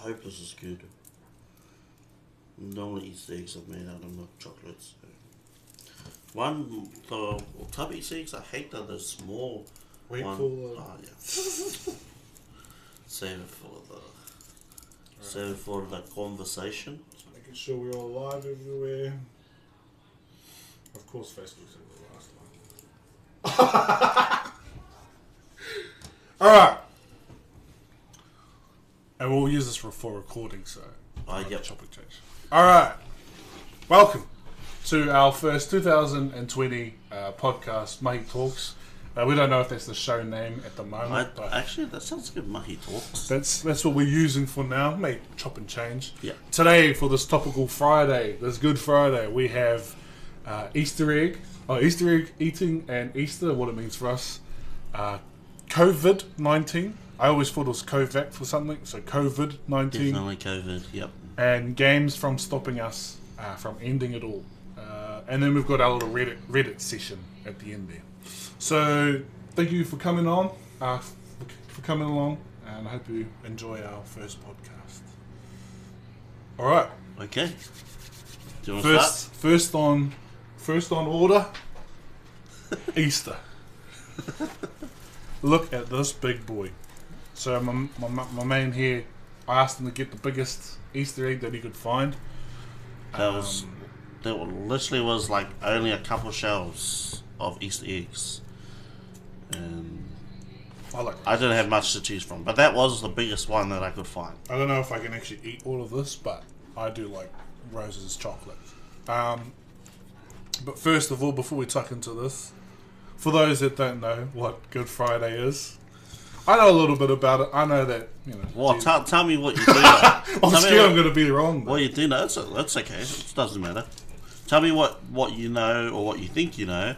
hope this is good. Normally Easter eggs are made out of milk chocolates. The tub Easter eggs, I hate that they're small. Wait one. for the... Oh, yeah. Save it for the conversation. Making sure we're all live everywhere. Of course, Facebook's in the last one. Alright. And we'll use this for recording, so... Yep. Topic change. Alright. Welcome to our first 2020 podcast, Mahi Talks. We don't know if that's the show name at the moment. But actually, that sounds good, Mahi Talks. That's what we're using for now. May chop and change. Yeah. Today, for this topical Friday, this Good Friday, we have Easter egg eating and Easter, what it means for us. COVID-19. I always thought it was Kovac for something, so COVID-19. Definitely COVID, yep. And games from stopping us from ending it all. And then we've got our little Reddit session at the end there. So, thank you for coming on, for coming along, and I hope you enjoy our first podcast. Alright. Okay. Do you want to start? First on order, Easter. Look at this big boy. So my man here, I asked him to get the biggest Easter egg that he could find. That literally was like only a couple shelves of Easter eggs. And I didn't have much to choose from, but that was the biggest one that I could find. I don't know if I can actually eat all of this, but I do like Rose's chocolate. But first of all, before we tuck into this, for those that don't know what Good Friday is, I know a little bit about it. I know that, you know. Well, tell me what you do know. I'm scared I'm going to be wrong. What you do know, that's okay. It doesn't matter. Tell me what you know or what you think you know,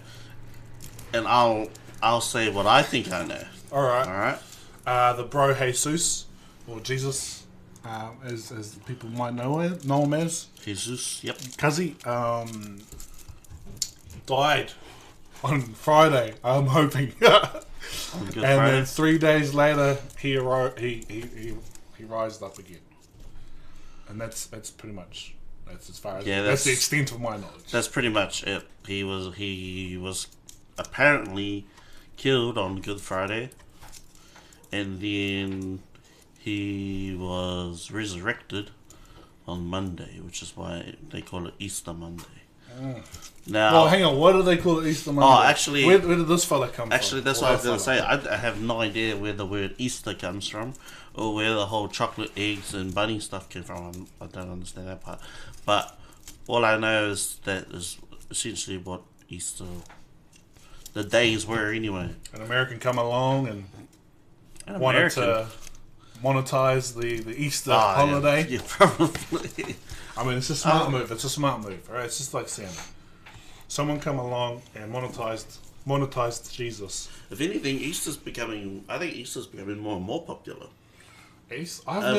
and I'll say what I think I know. Alright. The bro Jesus, or Jesus, as people might know him as. Jesus, yep. Cuzzy, died on Friday, I'm hoping. On Good and Friday. Then 3 days later, he rised up again. And that's pretty much... That's as far as that's the extent of my knowledge. That's pretty much it. He was apparently killed on Good Friday, and then he was resurrected on Monday, which is why they call it Easter Monday. Now, well, hang on. What do they call it Easter Monday? Oh, actually, where did this fella come from? Actually, that's what I was going to say. I have no idea where the word Easter comes from, or where the whole chocolate eggs and bunny stuff came from. I don't understand that part. But all I know is that is essentially what Easter, the days were anyway. An American come along and wanted to monetize the Easter holiday. Yeah, probably. I mean, it's a smart move. It's a smart move, all right? It's just like Santa. Someone come along and monetized Jesus. If anything, I think Easter's becoming more and more popular. In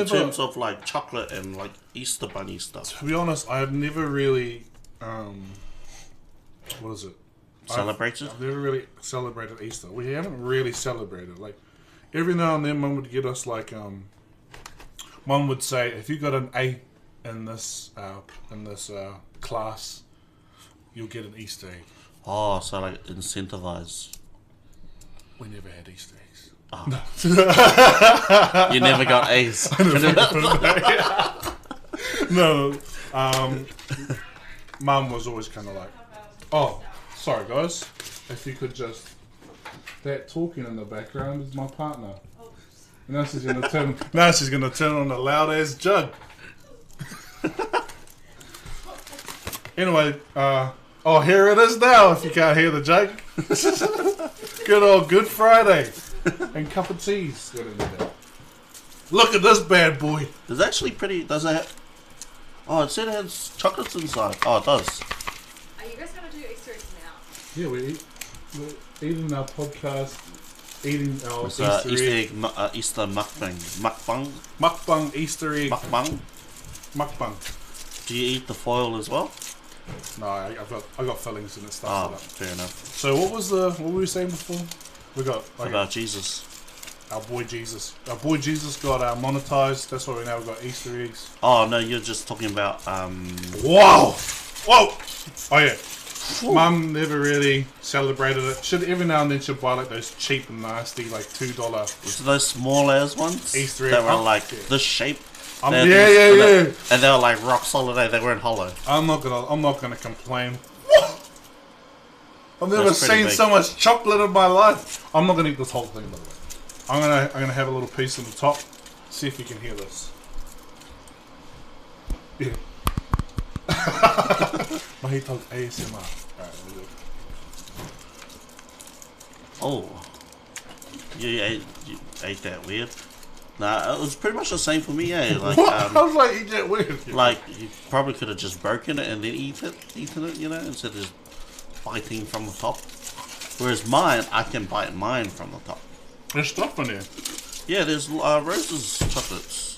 terms of like chocolate and like Easter bunny stuff. To be honest, I've never really, Celebrated? I've never really celebrated Easter. We haven't really celebrated. Like, every now and then, Mum would get us like, Mum would say, if you got an A in this class, you'll get an Easter egg. Oh, so like incentivize. We never had Easter eggs. Oh. You never got A's. No. Mum was always kind of like, oh, sorry guys, if you could just... That talking in the background is my partner. Now she's gonna turn on the loud ass jug. Anyway, here it is now. If you can't hear the jug, good old Good Friday and cup of teas. Look at this bad boy. It's actually pretty. Does it? It said it has chocolates inside. Oh, it does. Are you guys gonna do Easter eggs now? Yeah, we're eating our podcast. Eating our Easter egg. Easter mukbang. Mukbang Easter egg. Mukbang. Do you eat the foil as well? No, I got fillings in it. Stuff. Fair enough. So what were we saying before? We got about Jesus. Our boy Jesus got monetized. That's why we now got Easter eggs. Oh no, you're just talking about Whoa! Oh yeah. Mum never really celebrated it. Should every now and then she'll buy like those cheap and nasty like $2 was it those small ass ones Easter egg that were like yeah. this shape. Yeah. And they were like rock solid. They weren't hollow. I'm not gonna complain. I've never That's pretty seen big. so much chocolate in my life. I'm not gonna eat this whole thing, by the way. I'm gonna have a little piece on the top. See if you can hear this. Yeah. Mahi Dogs ASMR. Alright, there we go. Oh, you ate that weird. Nah, it was pretty much the same for me. Like What? I was like, eat that weird. like you probably could have just broken it and then eaten it, you know, instead of just biting from the top. Whereas mine, I can bite mine from the top. There's stuff in there. Yeah, there's Rose's chocolates.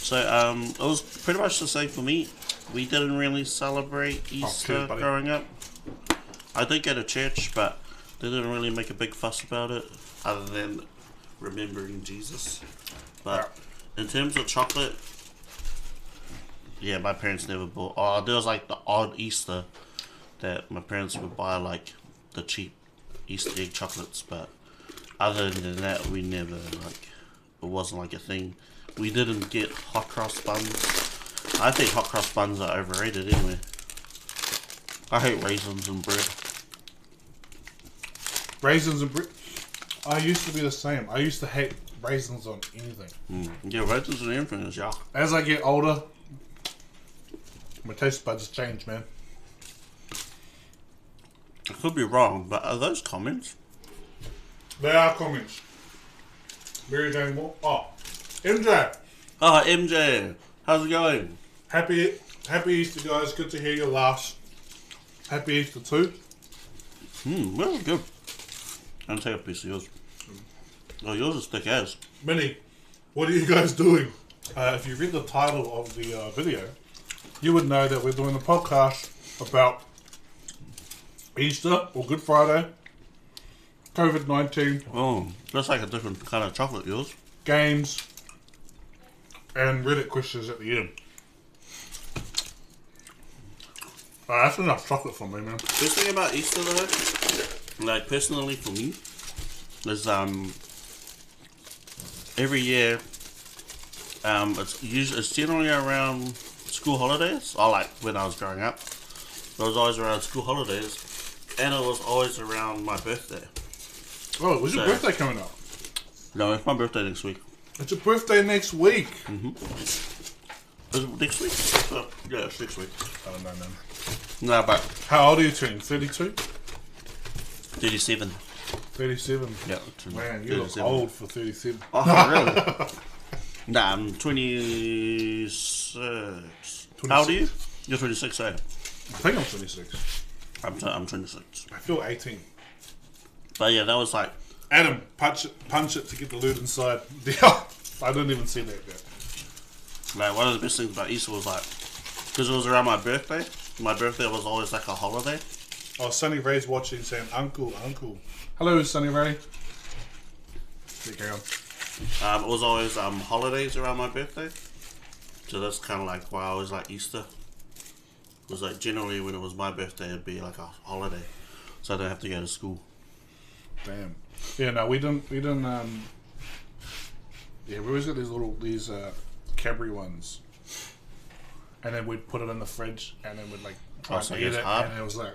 So it was pretty much the same for me. We didn't really celebrate Easter buddy. growing up. I did go to church, but they didn't really make a big fuss about it, other than remembering Jesus. But in terms of chocolate, yeah, my parents never bought. Oh, there was like the odd Easter that my parents would buy, like the cheap Easter egg chocolates, but other than that, we never, like, it wasn't like a thing. We didn't get hot cross buns. I think hot cross buns are overrated anyway. I hate raisins and bread. Raisins and bread. I used to be the same. I used to hate raisins on anything. Yeah, raisins and everything is yuck. As I get older, my taste buds change, man. I could be wrong, but are those comments? They are comments. Very damn more. Oh, MJ. Oh, MJ, how's it going? Happy Easter, guys. Good to hear your laughs. Happy Easter too. Really good. I'll take a piece of yours. Oh, yours is thick as. Minnie, what are you guys doing? If you read the title of the video, you would know that we're doing a podcast about Easter or Good Friday, COVID-19, Oh, that's like a different kind of chocolate, yours. games, and Reddit questions at the end. That's enough chocolate for me, man. Best thing about Easter though, like personally for me, is every year, it's generally around school holidays. Or like when I was growing up, it was always around school holidays, and it was always around my birthday. Oh, when's your So- birthday coming up? No, it's my birthday next week. It's your birthday next week. Is it next week? Oh, yeah, it's next week. I don't know, man. No, but How old are you turning? 32? 37. 37. Yeah. Man, you look 37. old for 37. Oh, really? Nah, I'm 26. How old are you? You're 26, eh? I think I'm 26. I'm 26. I feel 18. But yeah, that was like, Adam, punch it to get the loot inside. I didn't even see that yet. like one of the best things about Easter was like, because it was around my birthday. My birthday was always like a holiday. Oh, Sunny Ray's watching saying, Uncle. Hello, Sunny Ray. Keep going. It was always holidays around my birthday. So that's kind of like why I always like Easter. It was like generally when it was my birthday, it'd be like a holiday. So I don't have to go to school. Damn. Yeah, no, we didn't, yeah, we always got these Cadbury ones. And then we'd put it in the fridge, and then we'd like try so and it eat gets it, hard? and it was like,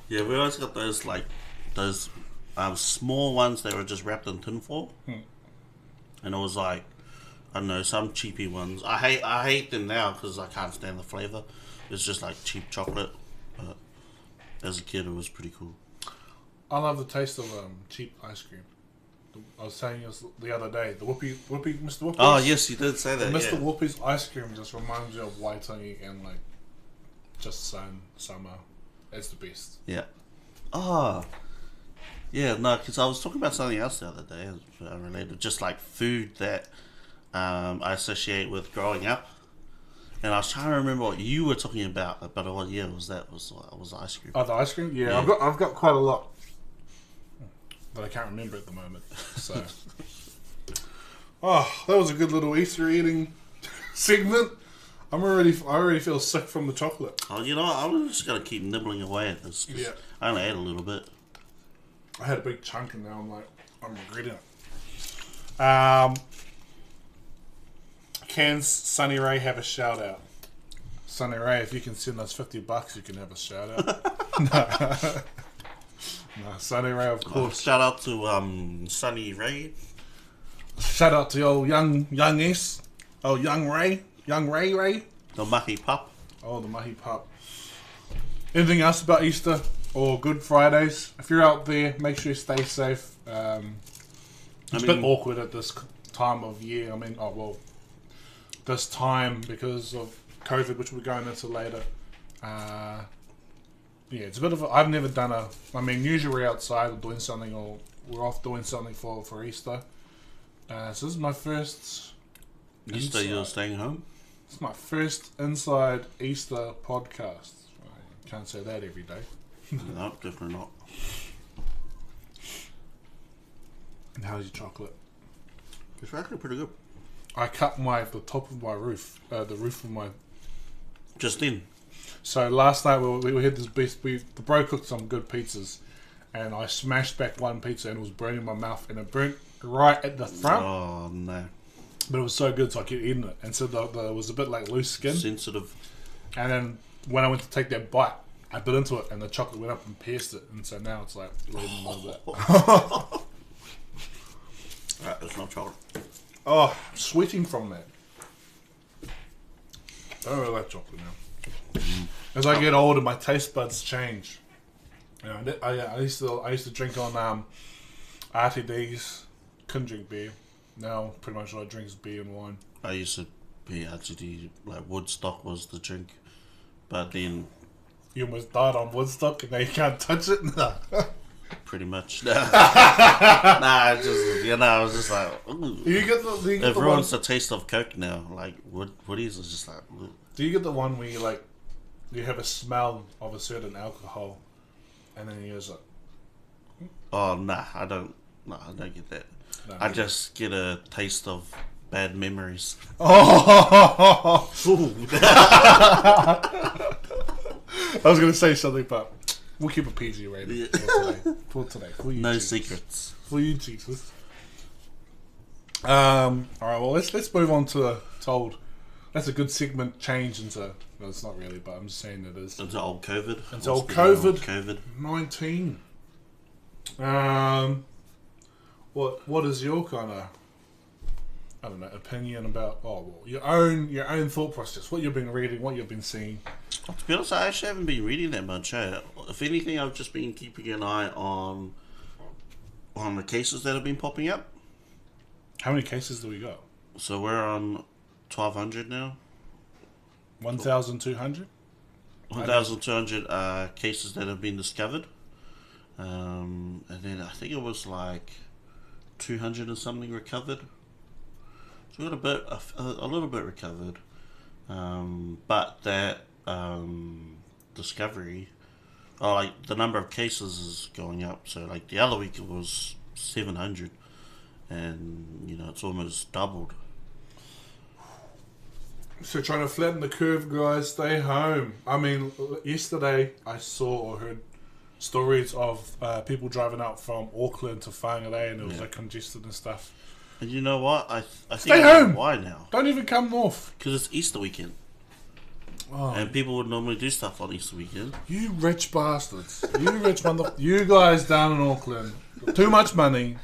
Yeah, we always got those small ones that were just wrapped in tinfoil. And it was like, I don't know, some cheapy ones. I hate them now because I can't stand the flavor. It's just like cheap chocolate. But as a kid, it was pretty cool. I love the taste of cheap ice cream. I was saying this the other day, the Mr. Whoopies. Oh yes, you did say that. Mr. Yeah. Whoopies ice cream just reminds me of Waitangi and like just summer. It's the best. Yeah. Oh. Yeah, no, because I was talking about something else the other day, related, just like food that I associate with growing up. And I was trying to remember what you were talking about, but what year was that? Was ice cream? Oh, the ice cream? Yeah, Yeah. I've got quite a lot. but I can't remember at the moment. So, oh, that was a good little Easter eating segment. I already feel sick from the chocolate. Oh, you know, I'm just gonna keep nibbling away at this. 'Cause Yeah. I only ate a little bit. I had a big chunk and now I'm regretting it. Can Sunny Ray have a shout out? Sunny Ray, if you can send us $50, you can have a shout out. No, Sunny Ray, of course. Shout out to Sunny Ray. Shout out to old young S. Oh, young Ray. The Mahi Pup. Oh, the Mahi Pup. Anything else about Easter or Good Fridays? If you're out there, make sure you stay safe. It's a bit awkward at this time of year. I mean, this time because of COVID, which we're going into later. Yeah, it's a bit of I've never done usually we're outside or doing something, or we're off doing something for Easter. So this is my first Easter, you're staying home? It's my first inside Easter podcast. I can't say that every day. No, definitely not. And how's your chocolate? It's actually pretty good. I cut the top of my roof, the roof of my. Just in. So last night we had this the bro cooked some good pizzas, and I smashed back one pizza and it was burning my mouth, and it burnt right at the front. Oh no! But it was so good, so I kept eating it, and so it was a bit like loose skin. Sensitive. And then when I went to take that bite, I bit into it, and the chocolate went up and pierced it, and so now it's like bleeding a little bit. Right, there's no chocolate. Oh, I'm sweating from that. I don't really like chocolate now. As I get older, my taste buds change. You know, I used to drink on RTDs. Couldn't drink beer. Now pretty much all I drink is beer and wine. I used to be RTD, like Woodstock was the drink, but then You almost died on Woodstock, and now you can't touch it. Nah. pretty much I was just like, ooh. Do you get the Everyone's the taste of Coke now. Like Woody's is just like. Ooh. Do you get the one where you have a smell of a certain alcohol, and then you just like, Oh nah, I don't get that. no, I just get a taste of bad memories. oh. I was gonna say something, but we'll keep a PG rated Yeah. for today. For you No Jesus. secrets. For you, Jesus. All right. Well, let's move on to old. That's a good segment. Change into. Well, it's not really, but I'm just saying it is. Into old COVID. It's What's old the COVID. COVID. 19. What is your kind of, I don't know, opinion about your own thought process? What you've been reading, what you've been seeing. To be honest, I actually haven't been reading that much. If anything, I've just been keeping an eye on the cases that have been popping up. How many cases do we got? So we're on 1,200 now. 1,200. 1,200 cases that have been discovered. And then I think it was like 200 and something recovered. So we got a little bit recovered. But that discovery, like the number of cases is going up. So like the other week it was 700, and it's almost doubled. So trying to flatten the curve, guys. Stay home. I mean, yesterday I saw or heard stories of people driving out from Auckland to Whangarei, and it was like congested and stuff. And you know what? I think Stay I know home. why now. Don't even come north. Because it's Easter weekend. Oh, And people would normally do stuff on Easter weekend. you rich bastards. You rich you guys down in Auckland. Too much money.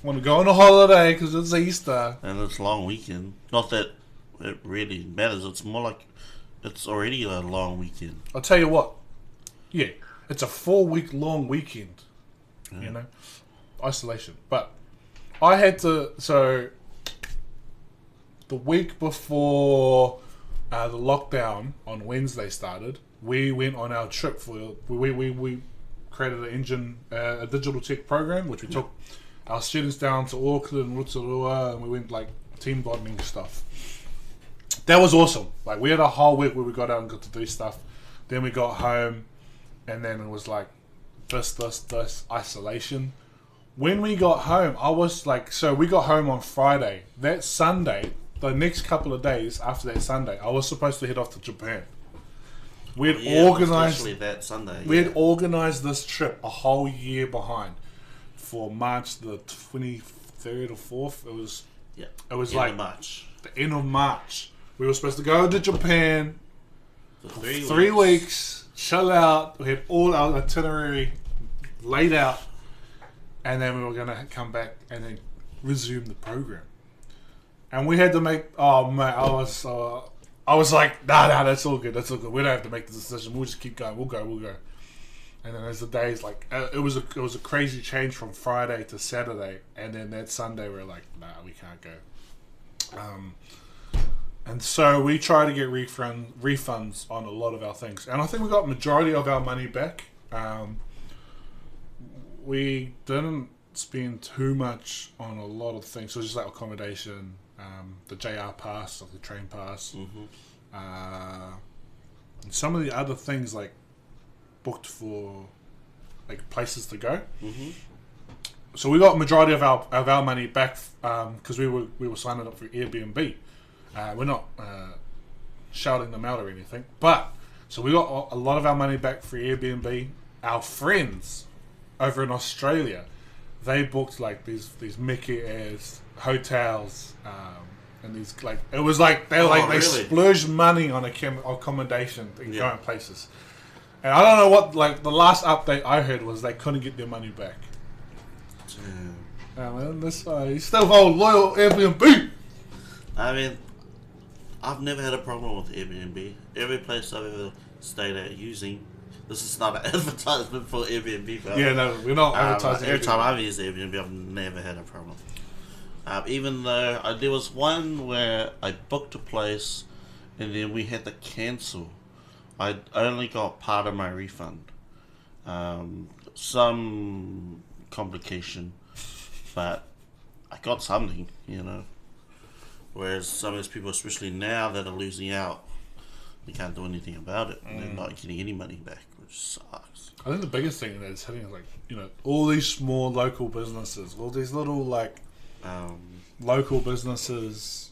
Want to go on a holiday because it's Easter. And it's a long weekend. Not that it really matters. It's more like it's already a long weekend. I'll tell you what. Yeah, it's a 4-week long weekend. You know, isolation. But I had to. So the week before the lockdown on Wednesday started, we went on our trip for we created a digital tech program, which we took our students down to Auckland, Rotorua, and we went like team bonding stuff. That was awesome. Like we had a whole week where we got out and got to do stuff. Then we got home, and then it was like this isolation. when we got home, I was like, so we got home on Friday. That Sunday, the next couple of days after that Sunday, I was supposed to head off to Japan. We had organized especially that Sunday. We had organized this trip a whole year behind for March the 23rd or 4th. It was end like of March. the end of March. We were supposed to go to Japan For for 3 weeks, chill out. We had all our itinerary laid out, and then we were going to come back and then resume the program. And we had to make. Oh man, I was like, nah, that's all good. We don't have to make the decision. We'll just keep going. We'll go. And then as the days, like, it was a crazy change from Friday to Saturday, and then that Sunday we're like, nah, we can't go. And so we try to get refunds on a lot of our things, and I think we got majority of our money back. We didn't spend too much on a lot of things. So it was just like accommodation, the JR pass, like the train pass, and some of the other things like booked for like places to go. So we got majority of our money back because we were signing up for Airbnb. We're not shouting them out or anything, but so we got a lot of our money back for Airbnb. Our friends over in Australia, they booked like these Mickey ass hotels, and these like it was like they really? splurged money on accommodation and going places. And I don't know what, like the last update I heard was they couldn't get their money back. Man, this he's still old loyal Airbnb. I mean, I've never had a problem with Airbnb. Every place I've ever stayed at using. This is not an advertisement for Airbnb, but yeah, no, we're not advertising. Every time I've used Airbnb, I've never had a problem. Even though there was one where I booked a place and then we had to cancel. I only got part of my refund. Some complication, but I got something, you know. Whereas some of those people, especially now that are losing out, they can't do anything about it. They're not getting any money back, which sucks. I think the biggest thing that is hitting is like, you know, all these small local businesses, all these little like local businesses,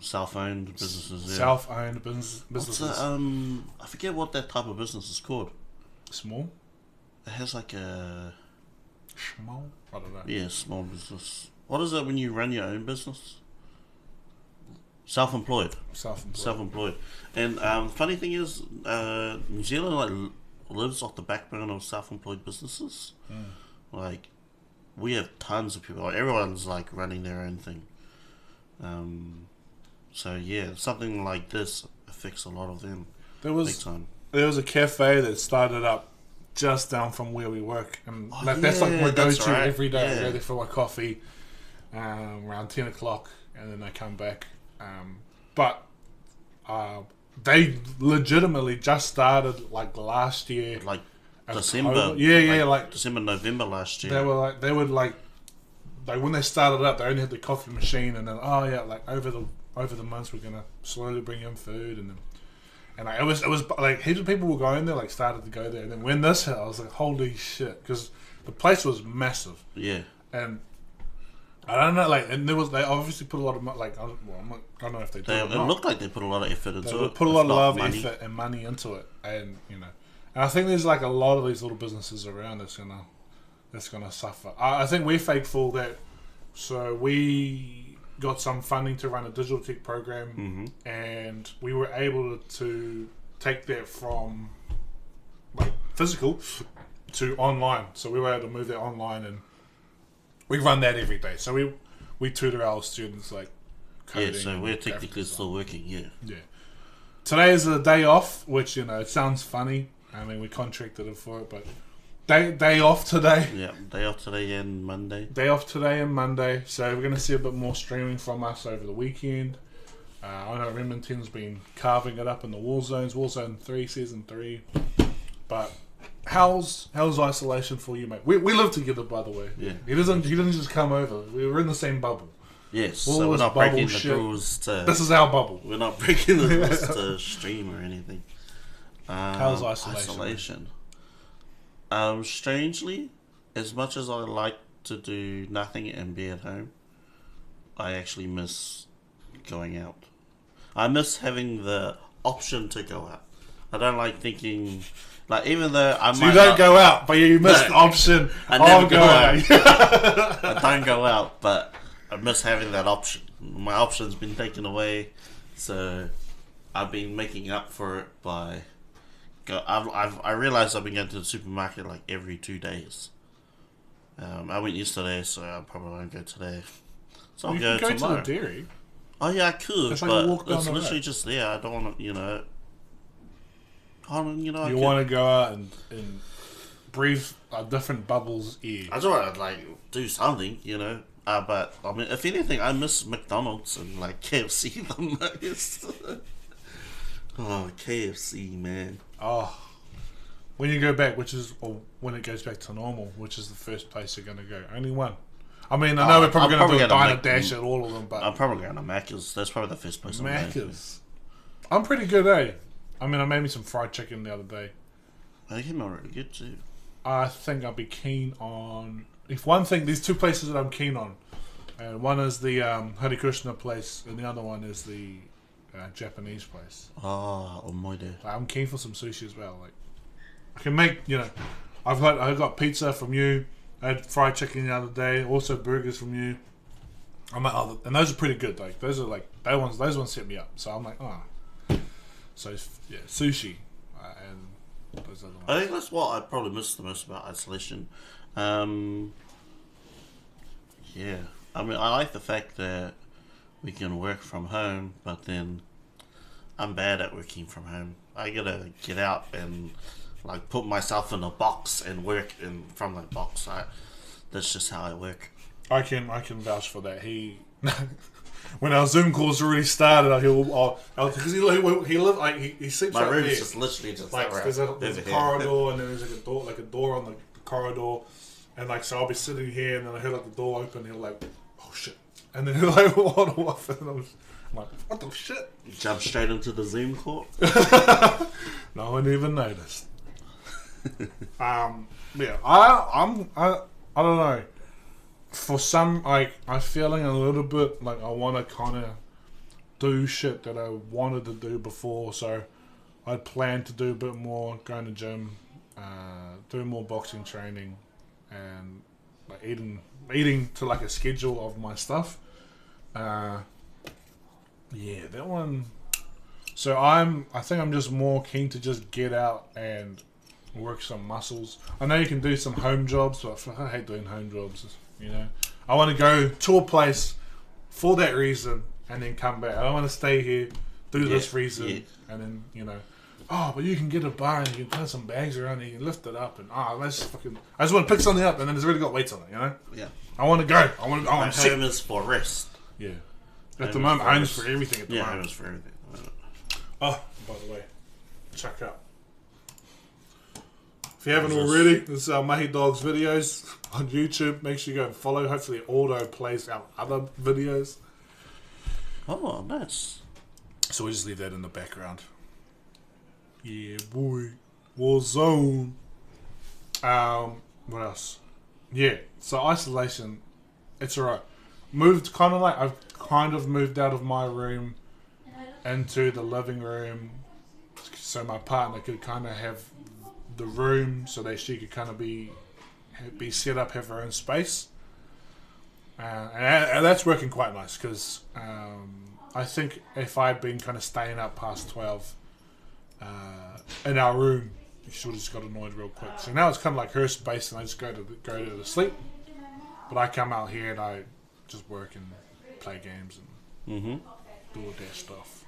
self-owned businesses. Yeah. Self-owned businesses. I forget what that type of business is called. Small. It has like a Small. I don't know. Yeah, small business. What is it when you run your own business? Self-employed. And funny thing is, New Zealand like lives off the backbone of self-employed businesses. Like, we have tons of people. Like, everyone's like running their own thing. So yeah, something like this affects a lot of them. Big time. There was a cafe that started up just down from where we work, and that's like my go-to every day. I go there for my coffee around 10 o'clock, and then I come back. But they legitimately just started like last year, like December. Like December, November last year. They would like when they started up, they only had the coffee machine, and then like over the months we're gonna slowly bring in food, and like, it was like heaps of people were going there, like started to go there, and then when this hit, I was like, holy shit, because the place was massive. Yeah. And I don't know, like, and they obviously put a lot of like, I don't know if they did. It looked like they put a lot of effort into it. They put a lot of love, effort, and money into it, and you know, and I think there's like a lot of these little businesses around that's gonna suffer. I think we're thankful that, so we got some funding to run a digital tech program, and we were able to take that from like physical to online. So we were able to move that online, and we run that every day. So we tutor our students like coding. Yeah, so we're technically still working. Yeah. Today is a day off, which, you know, it sounds funny. I mean, we contracted it for it, but day off today. Yeah, day off today and Monday. So we're going to see a bit more streaming from us over the weekend. I know Remington's been carving it up in the Warzone 3, Season 3. But how's isolation for you, mate? We live together, by the way. Yeah. He didn't just come over. We were in the same bubble. Yes, so we're not breaking the rules to... This is our bubble. We're not breaking the rules to stream or anything. How's isolation? Strangely, as much as I like to do nothing and be at home, I actually miss going out. I miss having the option to go out. I don't like thinking, like, even though I So might you don't not, go out, but you miss the option. I never go going. out. I don't go out, but I miss having that option. My option's been taken away, so I've been making up for it by. I realized I've been going to the supermarket like every 2 days. I went yesterday, so I probably won't go today. So I'll You go can go tomorrow. to the dairy. Oh yeah, I could, It's like a walk but down it's the literally road. just there. I don't want to, You I want to go out and breathe different bubbles air. I just want to like do something, But I mean, if anything, I miss McDonald's and like KFC the most. Oh, KFC, man. Oh, when you go back, or when it goes back to normal, which is the first place you're going to go? Only one. I mean, I know we're probably going to do a diner dash at all of them, but I'm probably going to Macca's. That's probably the first place I'm going. Macca's. I'm pretty good, eh? I mean, I made me some fried chicken the other day. They came out really good too. I think I'll be keen on. If one thing, there's two places that I'm keen on, and one is the Hare Krishna place, and the other one is the Japanese place. Oh, omoide. Like, I'm keen for some sushi as well. Like, I can make, I got pizza from you. I had fried chicken the other day. Also burgers from you. I'm like, and those are pretty good. Like those ones set me up. So I'm like, So yeah, sushi and those other ones. I think that's what I probably miss the most about isolation. Yeah, I mean, I like the fact that we can work from home, but then I'm bad at working from home. I gotta get out and like put myself in a box and work from that box. That's just how I work. I can vouch for that. When our Zoom calls already started, because he sleeps My right room there. is just literally just Like right there's a over here. corridor, and then there's like a door on the corridor, and like so I'll be sitting here, and then I hear like the door open, and he'll like, oh shit, and then he'll like waddle off, and I'm like, what the shit? You jump straight into the Zoom call. No one even noticed. Yeah, I don't know. For some, like, I'm feeling a little bit like I want to kind of do shit that I wanted to do before. So I plan to do a bit more, going to gym, do more boxing training, and like eating to like a schedule of my stuff. Yeah, that one. So I think I'm just more keen to just get out and work some muscles. I know you can do some home jobs, but I hate doing home jobs. I want to go to a place for that reason and then come back. I don't want to stay here, do this reason, and then but you can get a bar and you can turn some bags around and you can lift it up and I just want to pick something up and then it's already got weights on it. Yeah. I want to go. I want to. Home is for rest. Yeah. At the moment, home's for everything. At the moment. Home is for everything. Oh, by the way, check out. If you haven't already, this is our Mahi Dogs videos on YouTube. Make sure you go and follow. Hopefully it auto plays our other videos. Oh, nice. So we just leave that in the background. Yeah, boy. Warzone. What else? Yeah, so isolation, it's alright. I've kind of moved out of my room into the living room so my partner could kind of have the room so that she could kind of be set up, have her own space, and that's working quite nice because I think if I'd been kind of staying up past 12 in our room, she would have just got annoyed real quick. So now it's kind of like her space, and I just go to sleep. But I come out here and I just work and play games and do all that stuff.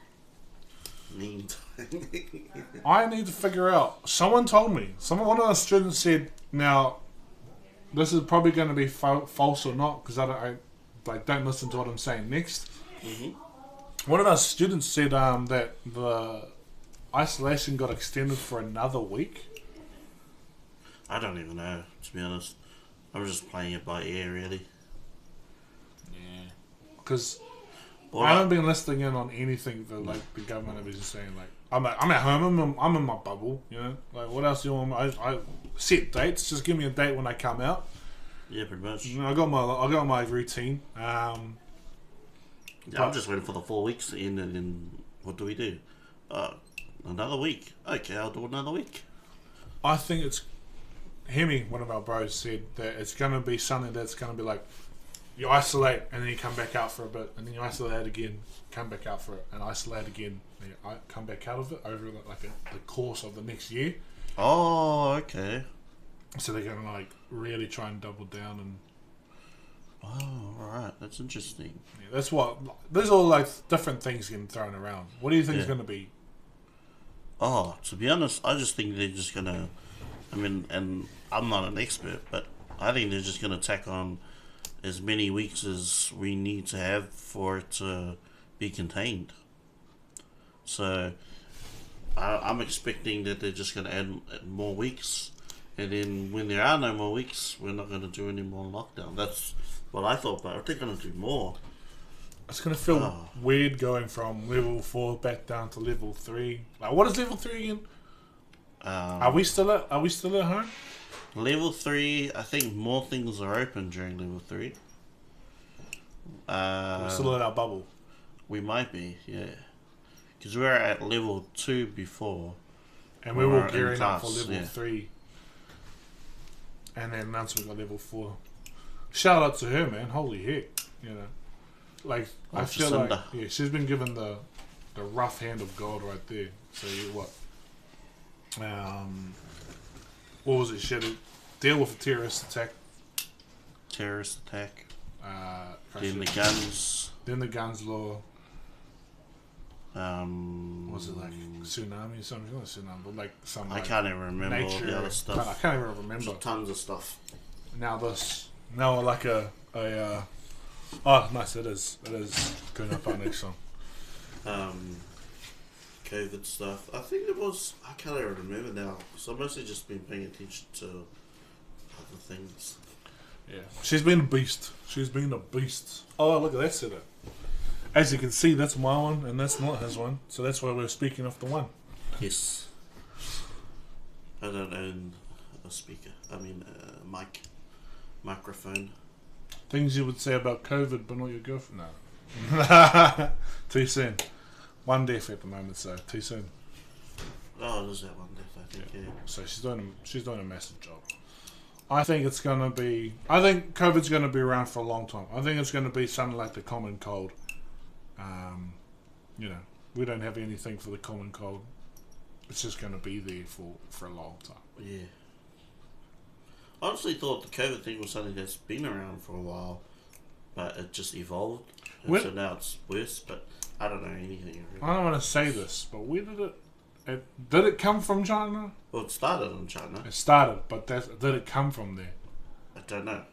I need to figure out. Someone told me. One of the students said. Now, this is probably going to be false or not because I don't listen to what I'm saying next. One of our students said that the isolation got extended for another week. I don't even know, to be honest. I'm just playing it by ear, really. Yeah. Because I haven't been listening in on anything that the government is just saying. I'm at home. I'm in my bubble. Like, what else do you want? I set dates. Just give me a date when I come out. Yeah, pretty much. I got my routine. Yeah, I'm just waiting for the 4 weeks to end, and then what do we do? Another week. Okay, I'll do another week. I think it's Hemi, one of our bros, said that it's going to be something that's going to be like you isolate and then you come back out for a bit, and then you isolate again, come back out for it, and isolate again, and you come back out of it over like the course of the next year. Oh, okay. So they're going to like really try and double down and. Oh, alright. That's interesting. Yeah, that's what. There's all like different things getting thrown around. What do you think is going to be? Oh, to be honest, I just think they're just gonna. I mean, and I'm not an expert, but I think they're just gonna tack on as many weeks as we need to have for it to be contained. So, I'm expecting that they're just gonna add more weeks, and then when there are no more weeks, we're not gonna do any more lockdown. That's what I thought, but they're gonna do more. It's going to feel weird going from level 4 back down to level 3. Like, what is level 3 again? Are we still at home? Level 3, I think more things are open during level 3. We're still in our bubble. We might be, yeah. Because we were at level 2 before. And we were gearing up for class, level yeah. 3. And then announced we got level 4. Shout out to her, man. Holy heck. You know. Like, I feel like she's been given the rough hand of God right there. So what was it? She had to deal with a terrorist attack. Then the guns. Then the guns law. Was it like tsunami or something? Not tsunami, but like some. I can't even remember all the other stuff. I can't even remember. Just tons of stuff. Now like a oh, nice! It is going up our next song. COVID stuff. I think it was. I can't even remember now. So I've mostly just been paying attention to other things. Yeah, she's been a beast. Oh, look at that setup. As you can see, that's my one, and that's not his one. So that's why we're speaking off the one. Yes. I don't own a speaker. I mean, microphone. Things you would say about COVID, but not your girlfriend. No. Too soon. One death at the moment, so too soon. Oh, there's that one death, I think, yeah. So she's doing a massive job. I think COVID's gonna be around for a long time. I think it's gonna be something like the common cold. You know, we don't have anything for the common cold. It's just gonna be there for a long time. Yeah. I honestly thought the COVID thing was something that's been around for a while, but it just evolved, and so now it's worse. But I don't know anything. Really. I don't want to say this, but where did did it come from China? Well, it started in China. It started, but did it come from there? I don't know.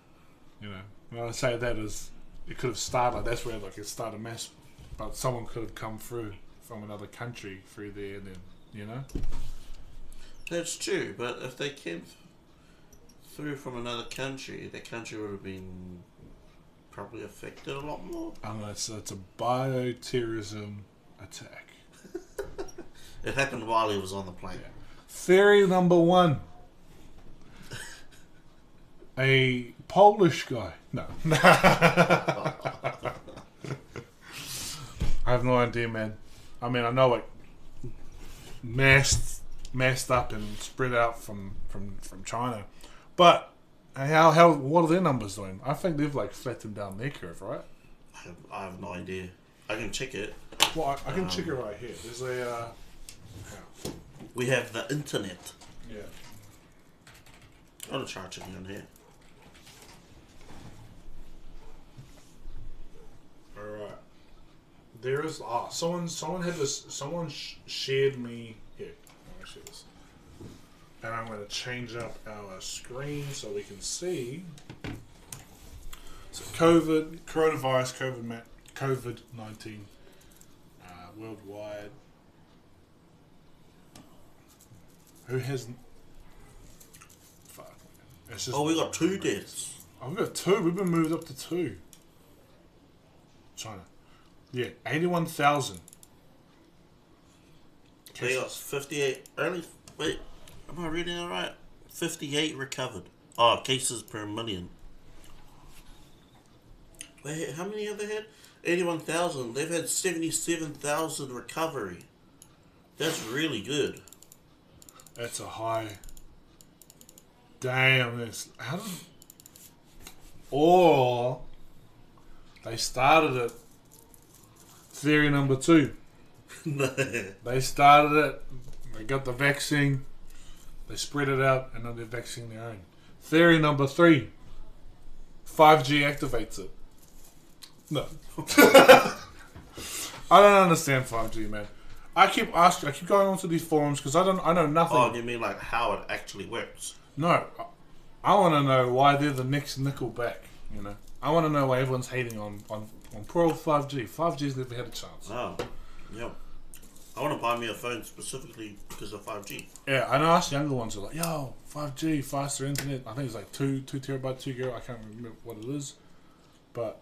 You know, when I say that is, it could have started. That's where like it started mass, but someone could have come through from another country through there, and then you know. That's true, but if they came through from another country, that country would have been probably affected a lot more. Unless it's a bioterrorism attack. It happened while he was on the plane. Yeah. Theory number 1. A Polish guy. No. I have no idea, man. I mean, I know it massed up and spread out from China. But what are their numbers doing? I think they've like flattened down their curve, right? I have no idea. I can check it. Well, I can check it right here. There's a. We have the internet. Yeah. I'm gonna try checking on here. All right. There is someone had this. Someone shared me here. Let me share this. And I'm going to change up our screen so we can see. So coronavirus, COVID-19, worldwide. Who hasn't? Fuck. We got 2 deaths. Oh, we got 2. We've been moved up to 2. China. Yeah, 81,000. They got 58. Wait, am I reading it right? 58 recovered. Oh, cases per million. How many have they had? 81,000. They've had 77,000 recovery. That's really good. That's a high. Damn, this. How did. Or. They started it. Theory number 2. No. They started it. They got the vaccine. They spread it out, and now they're vaccinating their own. Theory number 3. 5G activates it. No. I don't understand 5G, man. I keep going onto these forums because I know nothing. Oh, you mean like how it actually works? No, I want to know why they're the next Nickelback. You know, I want to know why everyone's hating on poor old 5G. 5G's never had a chance. Oh, yep. I want to buy me a phone specifically because of 5G. Yeah, I know us younger ones are like, yo, 5G, faster internet. I think it's like 2 terabyte, 2 gig. I can't remember what it is, but.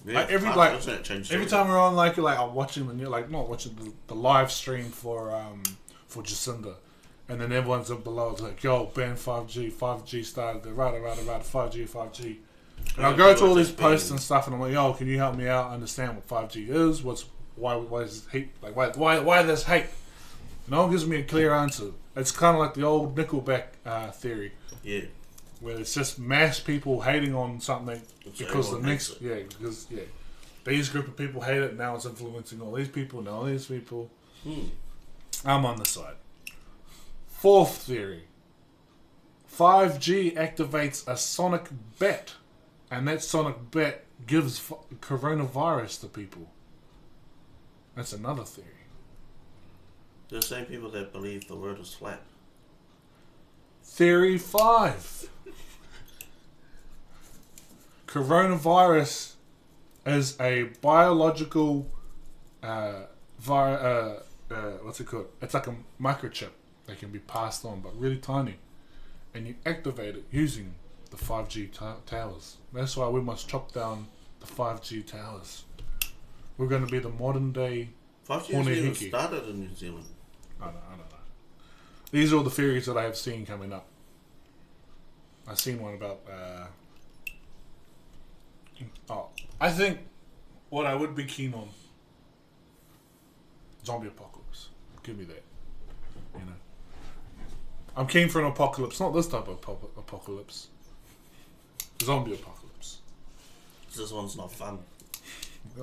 Yeah, every time we're on, I'm watching the not watching the live stream for Jacinda, and then everyone's up below it's like, yo, ban 5G, 5G started, right, 5G. And I'll go to all these posts and stuff, and I'm like, yo, can you help me out understand what 5G is? Why is hate why there's hate? No one gives me a clear answer. It's kind of like the old Nickelback theory. Yeah. Where it's just mass people hating on something because these group of people hate it, now it's influencing all these people, now all these people. I'm on the side. 4th theory. 5G activates a sonic bat, and that sonic bat gives coronavirus to people. That's another theory. There are the same people that believe the world is flat. Theory 5. Coronavirus is a biological what's it called? It's like a microchip that can be passed on, but really tiny, and you activate it using the 5G towers. That's why we must chop down the 5G towers. We're going to be the modern day 5G hasn't even started in New Zealand. I don't know. These are all the theories that I have seen coming up. I've seen one about I think what I would be keen on, zombie apocalypse. Give me that. You know, I'm keen for an apocalypse, not this type of apocalypse. Zombie apocalypse. This one's not fun.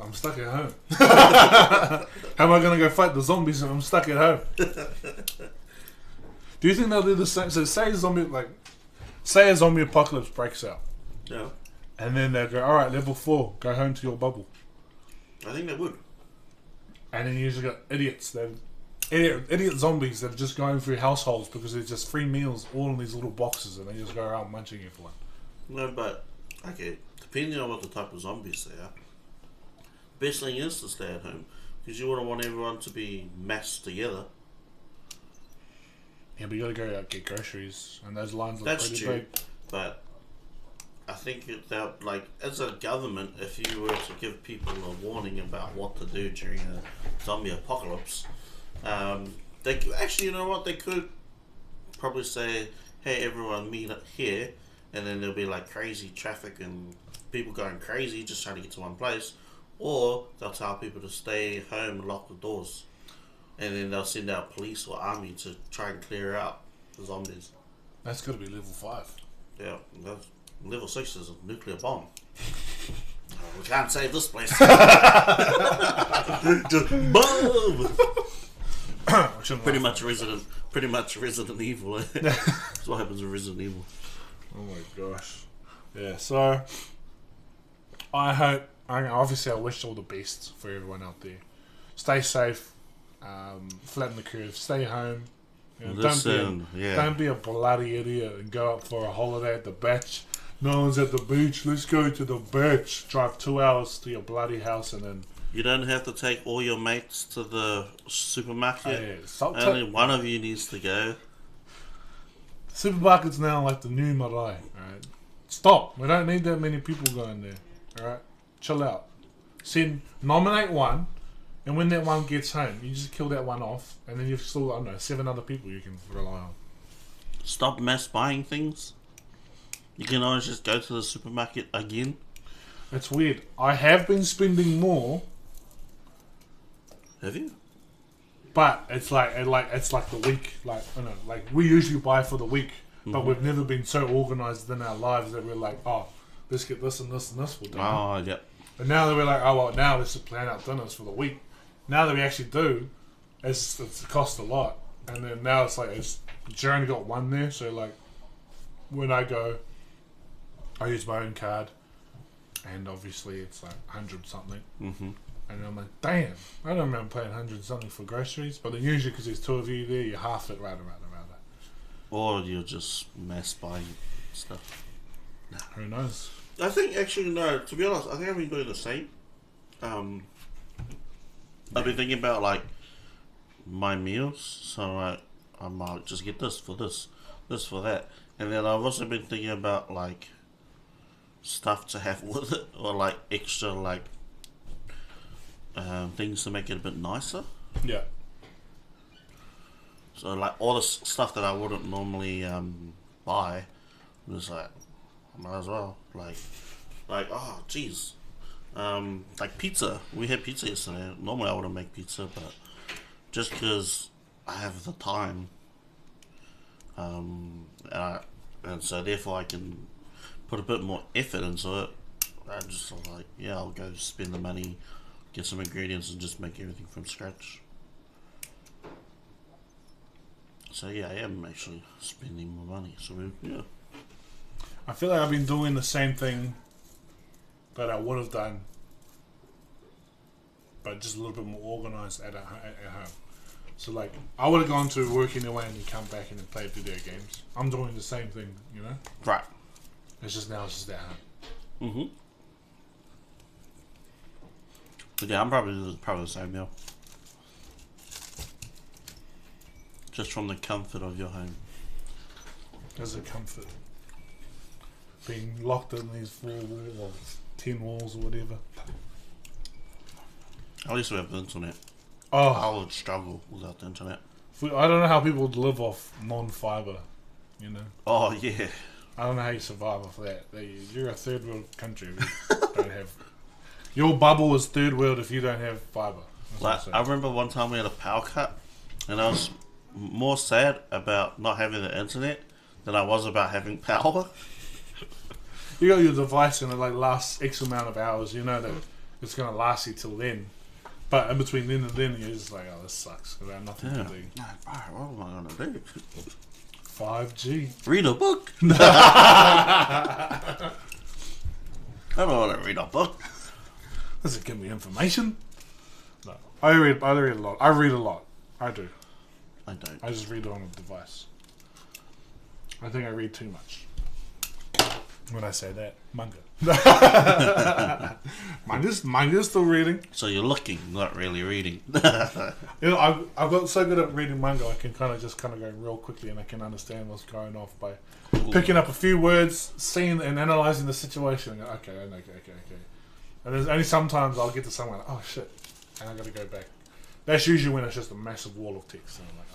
I'm stuck at home. How am I going to go fight the zombies if I'm stuck at home? Do you think they'll do the same? So say a zombie apocalypse breaks out. Yeah. And then they go, alright, level 4, go home to your bubble. I think they would. And then you just got idiots, idiot zombies that are just going through households because there's just free meals all in these little boxes and they just go around munching everyone. No, but, okay, depending on what the type of zombies they are, best thing is to stay at home because you wouldn't want everyone to be massed together. Yeah, but you gotta go out get groceries and those lines look That's pretty true, big. but I think that, as a government, if you were to give people a warning about what to do during a zombie apocalypse, they could, actually, you know what, they could probably say, hey, everyone meet up here, and then there'll be like crazy traffic and people going crazy just trying to get to one place, or they'll tell people to stay home and lock the doors, and then they'll send out police or army to try and clear out the zombies. That's gotta be level 5. Yeah, level 6 is a nuclear bomb. We can't save this place. Just boom. Pretty much Resident Evil. That's what happens with Resident Evil. Oh my gosh. Yeah. So I hope. Obviously, I wish all the best for everyone out there. Stay safe. Flatten the curve. Stay home. You know, don't be a bloody idiot and go up for a holiday at the beach. No one's at the beach. Let's go to the beach. Drive 2 hours to your bloody house and then. You don't have to take all your mates to the supermarket. Oh, yeah. Only one of you needs to go. Supermarket's now like the new marae. Alright, stop. We don't need that many people going there. Alright, chill out. Nominate one, and when that one gets home, you just kill that one off, and then you've still, I don't know, 7 other people you can rely on. Stop mass buying things. You can always just go to the supermarket again. It's weird. I have been spending more, Have you? but it's like the week. Like we usually buy for the week, but we've never been so organised in our lives that we're like, oh, let's get this and this and this for dinner. Oh, yeah. And now that we're like, oh well, now let's just plan out dinners for the week. Now that we actually do, it's cost a lot. And then now it's like you only got one there, so like when I go, I use my own card, and obviously it's like 100 something. Mm-hmm. And I'm like, damn, I don't remember paying 100 something for groceries. But then usually because there's two of you there, you half it rather. Or you're just mass buying stuff. Who knows? I think actually no. To be honest, I think I've been doing the same. I've been thinking about like my meals, so like I might just get this for this for that, and then I've also been thinking about like stuff to have with it, or like extra like things to make it a bit nicer. Yeah. So like all the stuff that I wouldn't normally buy, I'm just like I might as well like oh jeez, like pizza. We had pizza yesterday. Normally I wouldn't make pizza, but just because I have the time, and so therefore I can put a bit more effort into it. I just like I'll go spend the money, get some ingredients, and just make everything from scratch. So yeah, I am actually spending more money. So yeah. I feel like I've been doing the same thing that I would have done, but just a little bit more organised at home. So like, I would have gone to work anyway and then come back and then play video games. I'm doing the same thing, you know? Right. It's just at home. Mm-hmm. But yeah, I'm probably the same now. Just from the comfort of your home. As a comfort. Being locked in these 4 walls or 10 walls or whatever. At least we have the internet. Oh, I would struggle without the internet. I don't know how people would live off non-fibre, you know? Oh yeah. I don't know how you survive off that. You're a third world country if you don't have... Your bubble is third world if you don't have fibre. Like, I remember one time we had a power cut, and I was more sad about not having the internet than I was about having power. You got your device and it like lasts X amount of hours. You know that it's going to last you till then. But in between then and then, you're just like, oh, this sucks because I have nothing to do. No, what am I going to do? 5G. Read a book? I don't want to read a book. Does it give me information? No. I read a lot. I read a lot. I do. I don't. I just read it on a device. I think I read too much. When I say that, manga. Manga's still reading. So you're looking, not really reading. You know, I've got so good at reading manga, I can kind of go real quickly and I can understand what's going off by picking up a few words, seeing and analysing the situation. And go, okay. And there's only sometimes I'll get to somewhere like, oh shit, and I got to go back. That's usually when it's just a massive wall of text. And I'm like,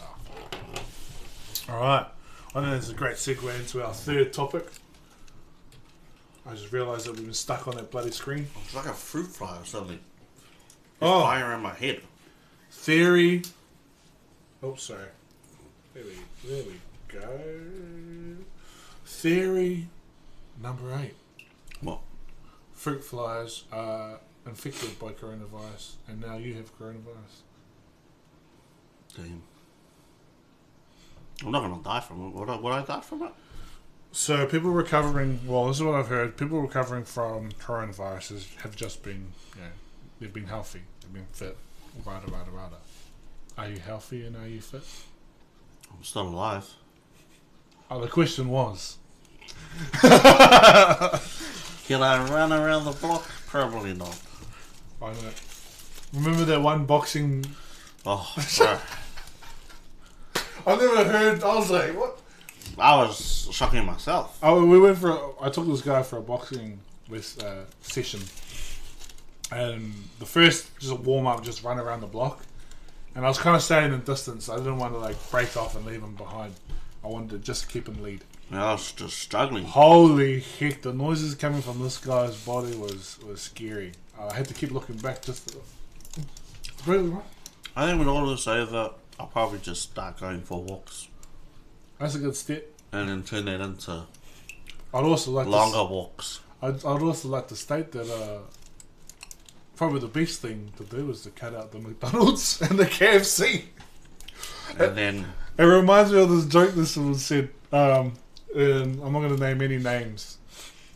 oh. Alright. I think there's a great segue into our third topic. I just realised that we've been stuck on that bloody screen. It's like a fruit fly or something. Oh. Fire around my head. Theory. Oh, sorry. There we go. Theory number 8. What? Fruit flies are infected by coronavirus, and now you have coronavirus. Damn. I'm not going to die from it. Would I die from it? So people recovering, well, this is what I've heard, people recovering from coronaviruses have just been, they've been healthy, they've been fit, rada. Are you healthy and are you fit? I'm still alive. Oh, the question was. Can I run around the block? Probably not. I know. Remember that one boxing... Oh, bro. I never heard, I was like, what? I was shocking myself. Oh, I took this guy for a boxing session, and the first just a warm up, just run around the block, and I was kind of staying in distance. I didn't want to like break off and leave him behind. I wanted to just keep him lead. I was just struggling. Holy heck, the noises coming from this guy's body was scary. I had to keep looking back just to... Really, right? I think when all this over, I'll probably just start going for walks. That's a good step. And then turn that into I'd also like longer walks. I'd also like to state that probably the best thing to do is to cut out the McDonald's and the KFC. And then... It reminds me of this joke this was said, and I'm not going to name any names,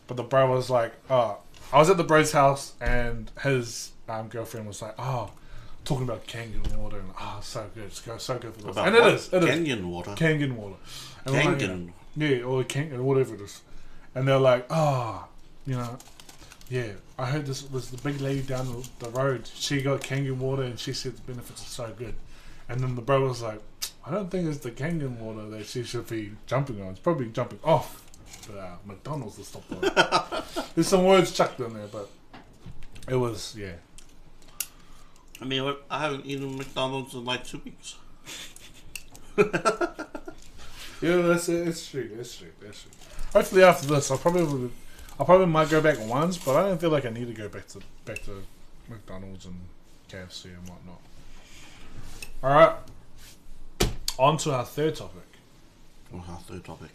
but the bro was like, I was at the bro's house and his girlfriend was like, talking about Kangen water, and so good, it's so good for this. About And it what? is. Kangen water? Kangen water. And we're like, Kangen. yeah, or Kangen, whatever it is. And they're like, yeah, I heard this was the big lady down the road. She got Kangen water and she said the benefits are so good. And then the bro was like, I don't think it's the Kangen water that she should be jumping on. It's probably jumping off McDonald's to stop by. There's some words chucked in there, but it was, yeah. I mean, I haven't eaten McDonald's in like 2 weeks. Yeah, that's it. It's true. Hopefully after this, I probably might go back once, but I don't feel like I need to go back to McDonald's and KFC and whatnot. All right, on to our third topic. What's our third topic?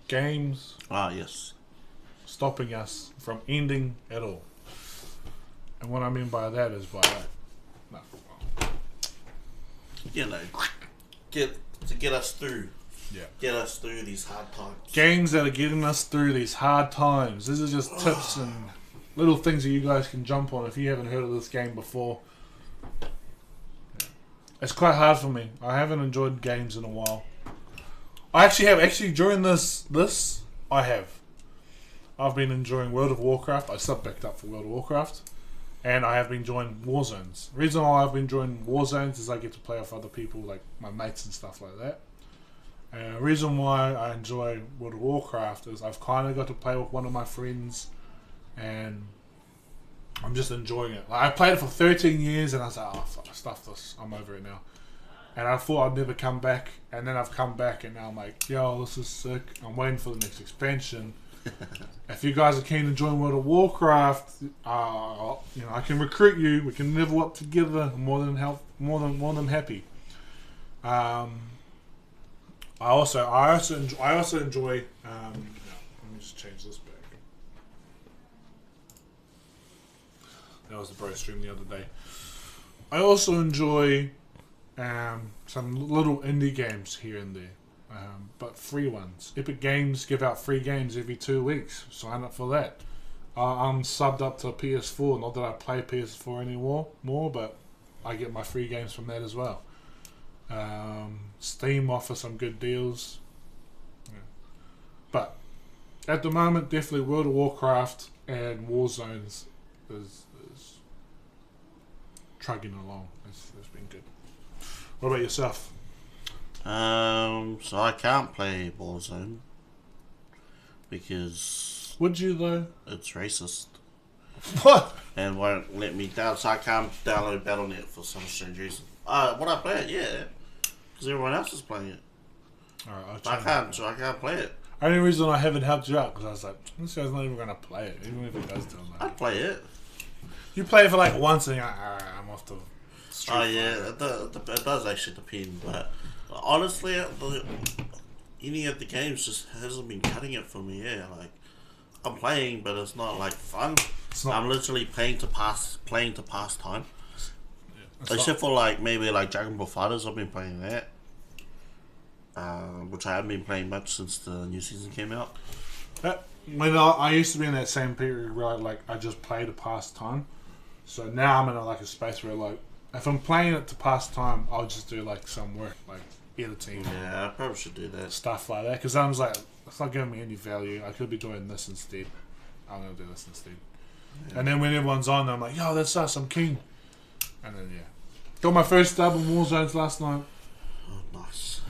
Games Yes. stopping us from ending at all. And what I mean by that is Get us through. Yeah. Get us through these hard times. Games that are getting us through these hard times. These are just tips and little things that you guys can jump on if you haven't heard of this game before. It's quite hard for me. I haven't enjoyed games in a while. I actually have. Actually, during this, I have. I've been enjoying World of Warcraft. I subbed back up for World of Warcraft. And I have been enjoying Warzones. The reason why I've been enjoying Warzones is I get to play with other people, like my mates and stuff like that. And the reason why I enjoy World of Warcraft is I've kind of got to play with one of my friends, and I'm just enjoying it. Like, I played it for 13 years, and I was like, fuck, stuff this. I'm over it now. And I thought I'd never come back, and then I've come back, and now I'm like, yo, this is sick. I'm waiting for the next expansion. If you guys are keen to join World of Warcraft, I can recruit you. We can level up together. I'm more than happy. I also enjoy. Let me just change this back. That was the bro stream the other day. I also enjoy some little indie games here and there. But free ones. Epic Games give out free games every 2 weeks. Sign up for that. I'm subbed up to PS4. Not that I play PS4 anymore, but I get my free games from that as well. Steam offers some good deals. Yeah. But at the moment, definitely World of Warcraft and Warzones is trugging along. It's been good. What about yourself? So I can't play Warzone because would you though? It's racist. What? And won't let me down, so I can't download Battle.net for some strange reason. Would I play it? Yeah, because everyone else is playing it. Alright, I can't play it. Only reason I haven't helped you out because I was like, this guy's not even gonna play it, even if he does tell me. I'd play it. You play it for like once and you're like, alright, I'm off to. It does actually depend, but honestly, any of the games just hasn't been cutting it for me. Yeah, like I'm playing, but it's not like fun. I'm literally playing to pass time. Yeah, except for like maybe like Dragon Ball Fighters, I've been playing that, which I haven't been playing much since the new season came out. When I used to be in that same period where I just play to pass time. So now I'm in a space where like if I'm playing it to pass time, I'll just do like some work, like editing. Yeah, I probably should do that. Stuff like that, because I was like, it's not giving me any value. I could be doing this instead. I'm gonna do this instead. Yeah. And then when everyone's on, I'm like, yo, that's us. I'm king. And then got my first dub in Warzones last night. Oh, nice.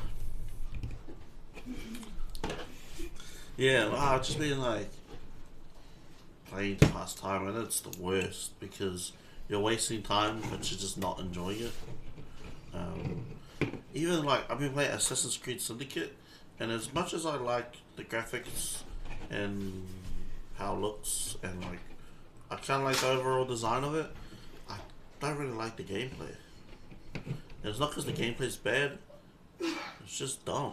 Yeah, I've just been like playing to pass time, and it's the worst because you're wasting time, but you're just not enjoying it. Even like I've been playing Assassin's Creed Syndicate, And as much as I like the graphics and how it looks, and like I kind of like the overall design of it, I don't really like the gameplay. And it's not because the gameplay's bad; it's just dumb.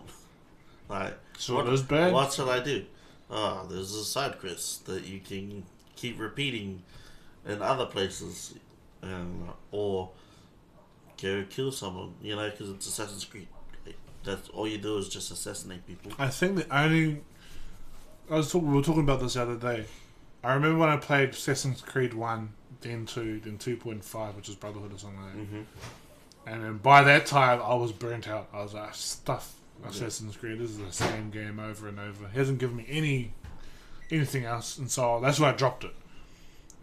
Like, So it is bad? What should I do? There's a side quest that you can keep repeating in other places, and or go kill someone. You know, because it's Assassin's Creed. That's all you do is just assassinate people. I think the only... we were talking about this the other day. I remember when I played Assassin's Creed 1, then 2, then 2.5, which is Brotherhood or something like that. Mm-hmm. And then by that time, I was burnt out. I was like, stuff Assassin's Creed. This is the same game over and over. He hasn't given me anything else. And so that's why I dropped it.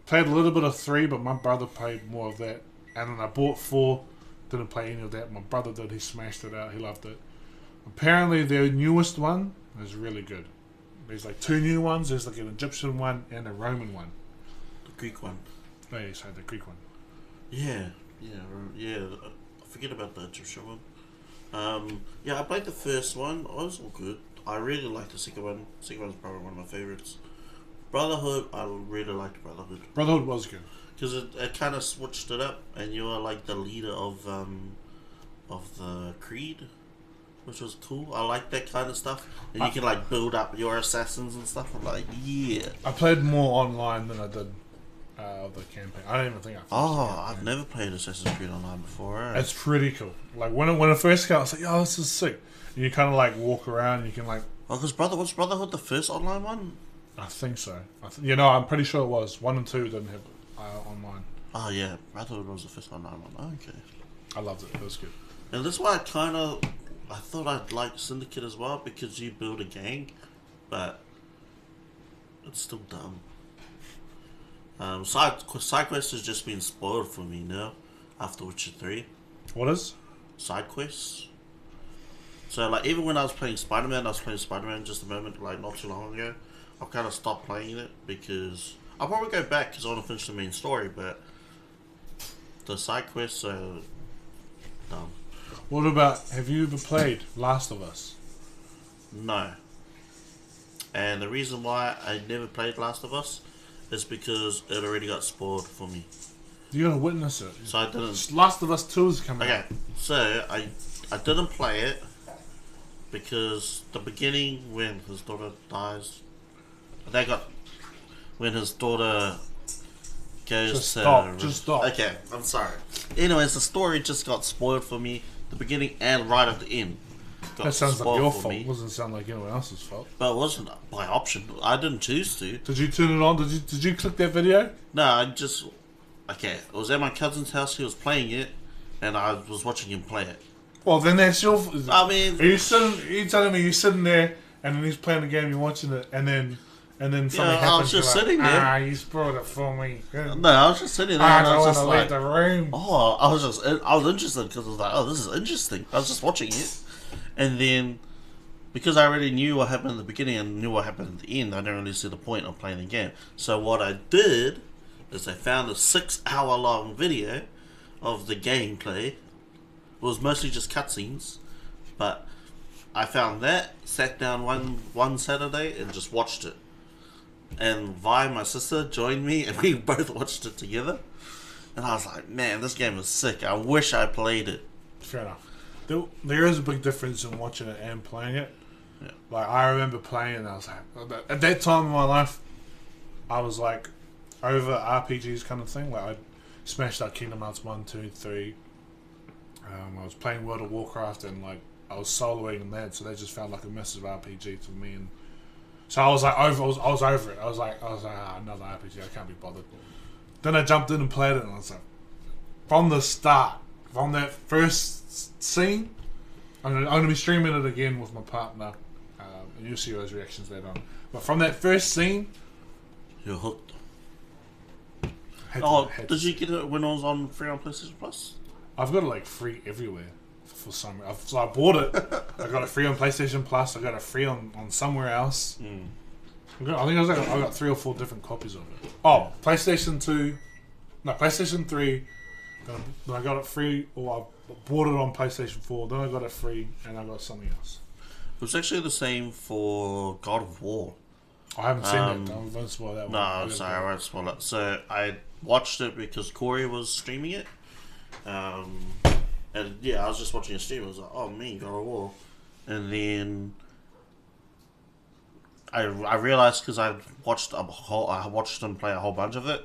Played a little bit of 3, but my brother played more of that. And then I bought 4. Didn't play any of that. My brother did. He smashed it out. He loved it. Apparently, their newest one is really good. There's like 2 new ones. There's like an Egyptian one and a Roman one. The Greek one. Oh, yeah, sorry, the Greek one. Yeah. I forget about the Egyptian one. Yeah, I played the first one. It was all good. I really liked the second one. The second one's probably one of my favorites. Brotherhood, I really liked Brotherhood. Brotherhood was good. Because it kind of switched it up, and you were like the leader of the Creed, which was cool. I like that kind of stuff. And you can like build up your assassins and stuff. I'm like, yeah. I played more online than I did of the campaign. I don't even think I finished the campaign. I've never played Assassin's Creed Online before. It's pretty cool. Like when it first came out, I was like, oh, this is sick. And you kind of like walk around and you can like... Oh, because was Brotherhood the first online one? I think so. I'm pretty sure it was. 1 and 2 didn't have online. Oh yeah, Brotherhood was the first online one. Okay. I loved it. It was good. And that's why I thought I'd like Syndicate as well, because you build a gang, but it's still dumb. Side quests has just been spoiled for me now after Witcher 3. What is? Side quests. So like even when I was playing Spider-Man just a moment, like not too long ago, I kind of stopped playing it because I'll probably go back because I want to finish the main story, but the side quests are dumb. What about, have you ever played Last of Us? No. And the reason why I never played Last of Us is because it already got spoiled for me. You're gonna witness it. So I didn't. Last of Us 2 is coming out. Okay, so I didn't play it because the beginning when his daughter dies, when his daughter goes Just to... stop, just stop. Okay, I'm sorry. Anyways, the story just got spoiled for me, the beginning and right at the end. That sounds like your fault. It doesn't sound like anyone else's fault. But it wasn't by option. I didn't choose to. Did you turn it on? Did you click that video? No, I just... Okay, it was at my cousin's house, he was playing it, and I was watching him play it. Well, then that's your... I mean... Are you telling me you're sitting there, and then he's playing the game, you're watching it, and then something happens. I was just sitting there. You spoiled it for me. No, I was just sitting there. I and don't I was want just to like, leave the room. oh, I was interested because I was like, oh, this is interesting. I was just watching it, and then because I already knew what happened at the beginning and knew what happened at the end, I didn't really see the point of playing the game. So what I did is I found a 6-hour-long video of the gameplay. It was mostly just cutscenes, but I found that, sat down one Saturday and just watched it. And Vi, my sister, joined me and we both watched it together. And I was like, man, this game is sick. I wish I played it. Fair enough. There is a big difference in watching it and playing it. Yeah. Like, I remember playing it and I was like... At that time in my life, I was like over RPGs kind of thing. Like, I smashed out Kingdom Hearts 1, 2, 3. I was playing World of Warcraft and like I was soloing and that, so they just felt like a massive RPG to me. And so I was like I was over it. I was like another RPG. I can't be bothered. Then I jumped in and played it, and I was like, from the start, from that first scene, I'm going to be streaming it again with my partner, and you'll see those reactions later on. But from that first scene, you're hooked. Did you get it when it was on free on PlayStation Plus? I've got it like free everywhere for some. So I bought it. I got it free on PlayStation Plus. I got it free on somewhere else. I think I got 3 or 4 different copies of it. Oh, PlayStation 2, no PlayStation 3. Then I got it free, or I bought it on PlayStation 4. Then I got it free, and I got something else. was actually the same for God of War. I haven't seen it. Don't spoil that one. No, sorry, I won't spoil it. So I watched it because Corey was streaming it. And yeah, I was just watching a stream. I was like, oh, me, God of War. And then I realized because I watched him play a whole bunch of it,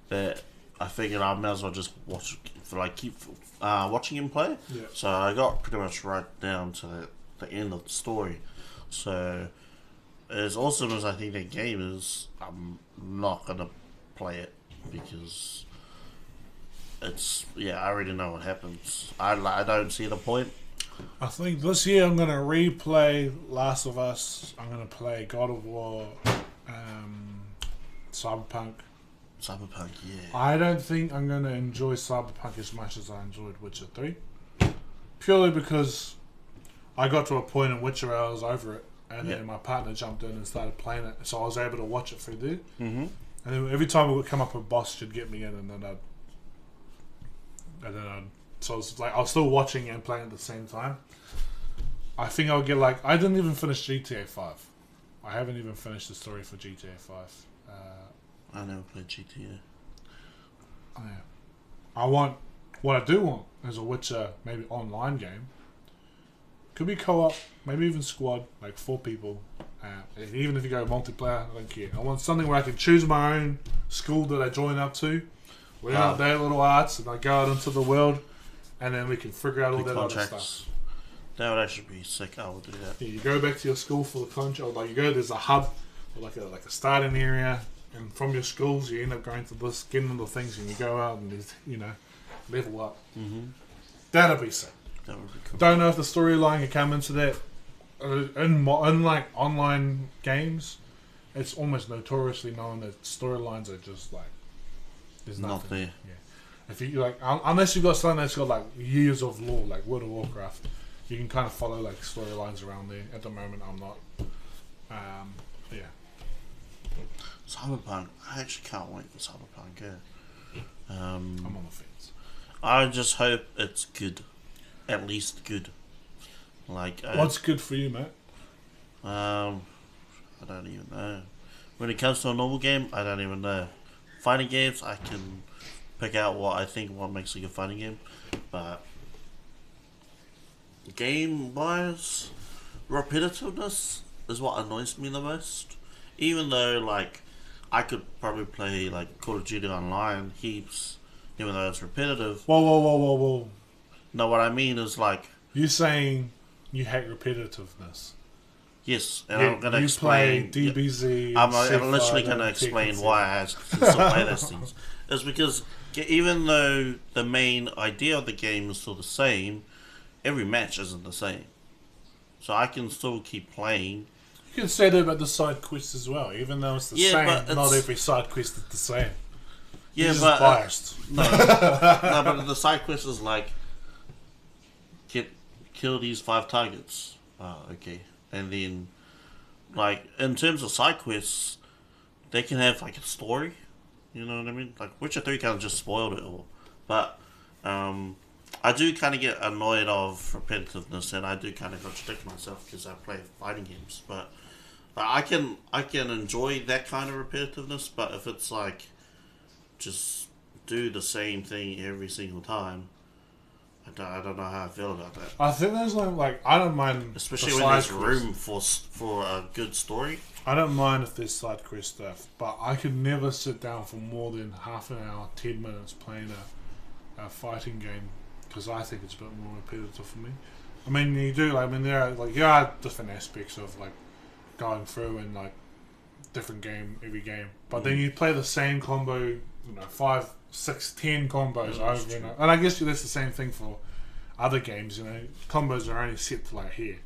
that I figured I might as well just keep watching him play. Yeah. So I got pretty much right down to the end of the story. So as awesome as I think that game is, I'm not gonna play it because I already know what happens. I don't see the point. I think this year I'm going to replay Last of Us. I'm going to play God of War, Cyberpunk. Cyberpunk, yeah. I don't think I'm going to enjoy Cyberpunk as much as I enjoyed Witcher 3. Purely because I got to a point in Witcher I was over it. And then my partner jumped in and started playing it. So I was able to watch it through there. Mm-hmm. And then every time it would come up, a boss should get me in, and then so it's like I was still watching and playing at the same time. I think I'll get I didn't even finish GTA 5. I haven't even finished the story for GTA 5. I never played GTA. What I do want is a Witcher maybe online game. Could be co-op, maybe even squad, 4 people. Even if you go multiplayer, I don't care. I want something where I can choose my own school that I join up to. We have their little arts, and I go out into the world, and then we can figure out all that other stuff. That would actually be sick. I would do that. Yeah, you go back to your school for the contract. There's a hub, or a starting area, and from your schools you end up going to this, getting into things, and you go out and level up. Mm-hmm. That'd be sick. That would be cool. Don't know if the storyline can come into that. In online games, it's almost notoriously known that storylines are just there's nothing. Not there. Yeah. If you unless you've got something that's got years of lore, like World of Warcraft, you can kind of follow storylines around there. At the moment, I'm not. Yeah. Cyberpunk. I actually can't wait for Cyberpunk. Yeah. I'm on the fence. I just hope it's good, at least good. What's good for you, mate? I don't even know. When it comes to a normal game, I don't even know. Fighting games, I can pick out what makes a good fighting game, but game-wise, repetitiveness is what annoys me the most. Even though, I could probably play, Call of Duty Online heaps, even though it's repetitive. Whoa. No, what I mean is, You're saying you hate repetitiveness. Yes, and I'm going to play explain... DBZ... I'm literally going to explain why I still play those things. It's because even though the main idea of the game is still the same, every match isn't the same. So I can still keep playing. You can say that about the side quests as well, even though it's the same. But not every side quest is the same. Yeah, You're but biased. No, but the side quest is kill these 5 targets. Oh, okay. And then, in terms of side quests, they can have a story. You know what I mean? Witcher 3 kind of just spoiled it all. But I do kind of get annoyed of repetitiveness, and I do kind of contradict myself because I play fighting games. But I can enjoy that kind of repetitiveness. But if it's just do the same thing every single time, I don't know how I feel about that. I think there's I don't mind, especially when there's room for a good story. I don't mind if there's side quest stuff, but I could never sit down for more than half an hour, 10 minutes playing a fighting game, because I think it's a bit more repetitive for me. I mean, you do. There are different aspects of going through and different game every game, but then you play the same combo, 5, 6, 10 combos over and over. And I guess that's the same thing for other games. Combos are only set to here.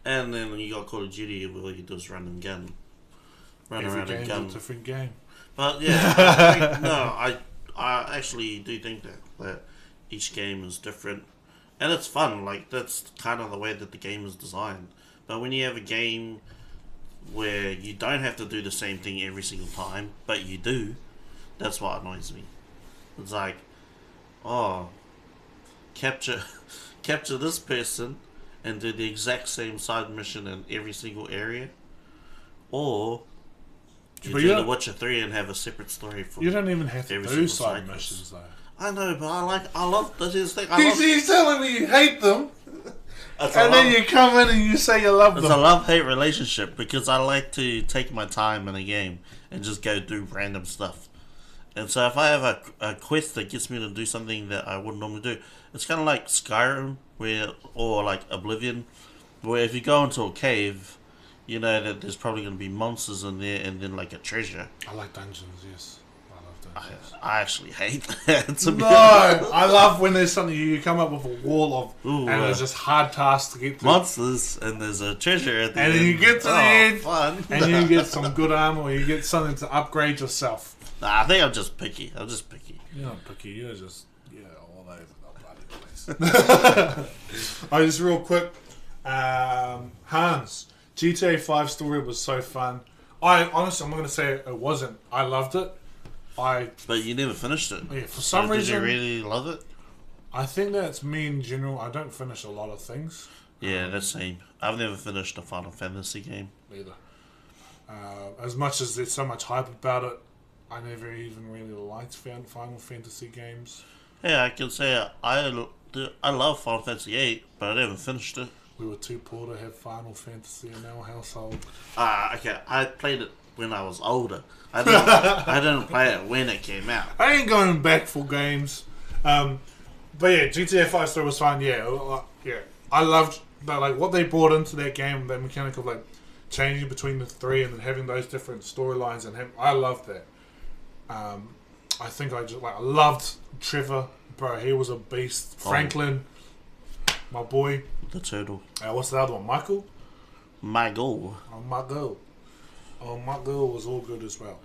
And then you got Call of Duty, where you just run and gun, Every around and gun. Every a different game. But yeah, I actually do think that each game is different, and it's fun. That's kind of the way that the game is designed. But when you have a game where you don't have to do the same thing every single time, but you do, that's what annoys me. It's capture this person, and do the exact same side mission in every single area, or you But do you the don't- Witcher 3 and have a separate story for You don't even have to every do single side side missions though. I know, but I love this is the thing. He's telling me you hate them, It's and then you come in and you say you love It's a them. love-hate relationship because I like to take my time in a game and just go do random stuff. And so if I have a quest that gets me to do something that I wouldn't normally do, it's kind of like Skyrim, or like Oblivion, where if you go into a cave, you know that there's probably going to be monsters in there and then like a treasure. I like dungeons, yes. I love dungeons. I actually hate that. To be No, honest. I love when there's something you come up with a wall of, Ooh, and it's just hard tasks to get through. Monsters and there's a treasure at the And end. then you get to the end, fun. and you get some good armor, or you get something to upgrade yourself. Nah, I think I'm just picky. You're not picky, you're just, all over the bloody place. Oh, just real quick, Hans, GTA 5 story was so fun. Honestly, I'm not going to say it wasn't. I loved it. But you never finished it. Yeah, for some reason, did you really love it? I think that's me in general. I don't finish a lot of things. Yeah, that's same. I've never finished a Final Fantasy game. Either. As much as there's so much hype about it, I never even really liked Final Fantasy games. Yeah, I can say I love Final Fantasy 8, but I never finished it. We were too poor to have Final Fantasy in our household. Okay, I played it when I was older. I didn't play it when it came out. I ain't going back for games. But yeah, GTA 5 story was fun. Yeah. I loved that, like what they brought into that game, that mechanic of like changing between the three and then having those different storylines, and I loved that. I think I loved Trevor, bro. He was a beast. Franklin, my boy. The turtle. What's the other one? Michael. Michael. Michael was all good as well.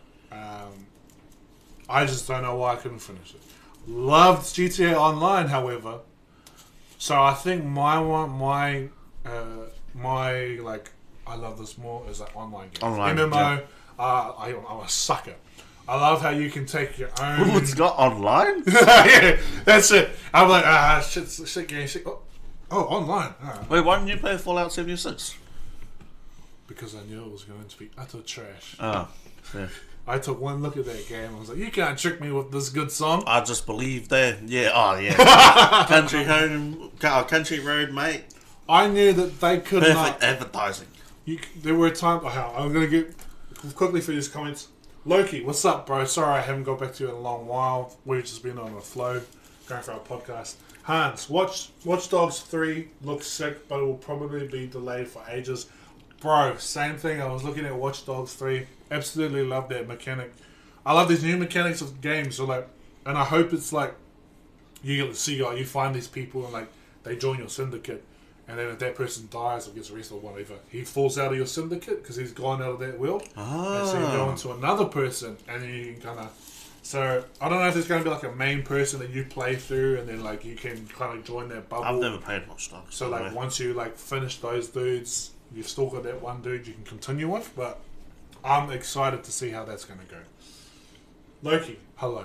I just don't know why I couldn't finish it. Loved GTA Online, however. So I think my I love this more is like online games. Online, MMO. yeah. I'm a sucker. I love how you can take your own. Oh, it's got online? Yeah, that's it. I'm like, shit game, shit. Oh, online. Wait, why didn't you play Fallout 76? Because I knew it was going to be utter trash. Oh, yeah. I took one look at that game and was like, you can't trick me with this good song. I just believe that. Yeah, oh yeah. Country road, mate. I knew that they could Perfect not. advertising. There were times. I'm going to get quickly through these comments. Loki, what's up, bro? Sorry I haven't got back to you in a long while. We've just been on a flow going for our podcast. Hans, Watch Dogs 3 looks sick, but it will probably be delayed for ages. Bro, same thing. I was looking at Watch Dogs 3. Absolutely love that mechanic. I love these new mechanics of games. So and I hope it's like you get to see you find these people and like they join your syndicate, and then if that person dies or gets arrested or whatever, he falls out of your syndicate because he's gone out of that world. And so you go into another person, and then you can kind of. So I don't know if there's going to be like a main person that you play through, and then like you can kind of join that bubble. I've never played Watch Dogs. So like once you like finish those dudes, you've still got that one dude you can continue with. But I'm excited to see how that's going to go. Loki, hello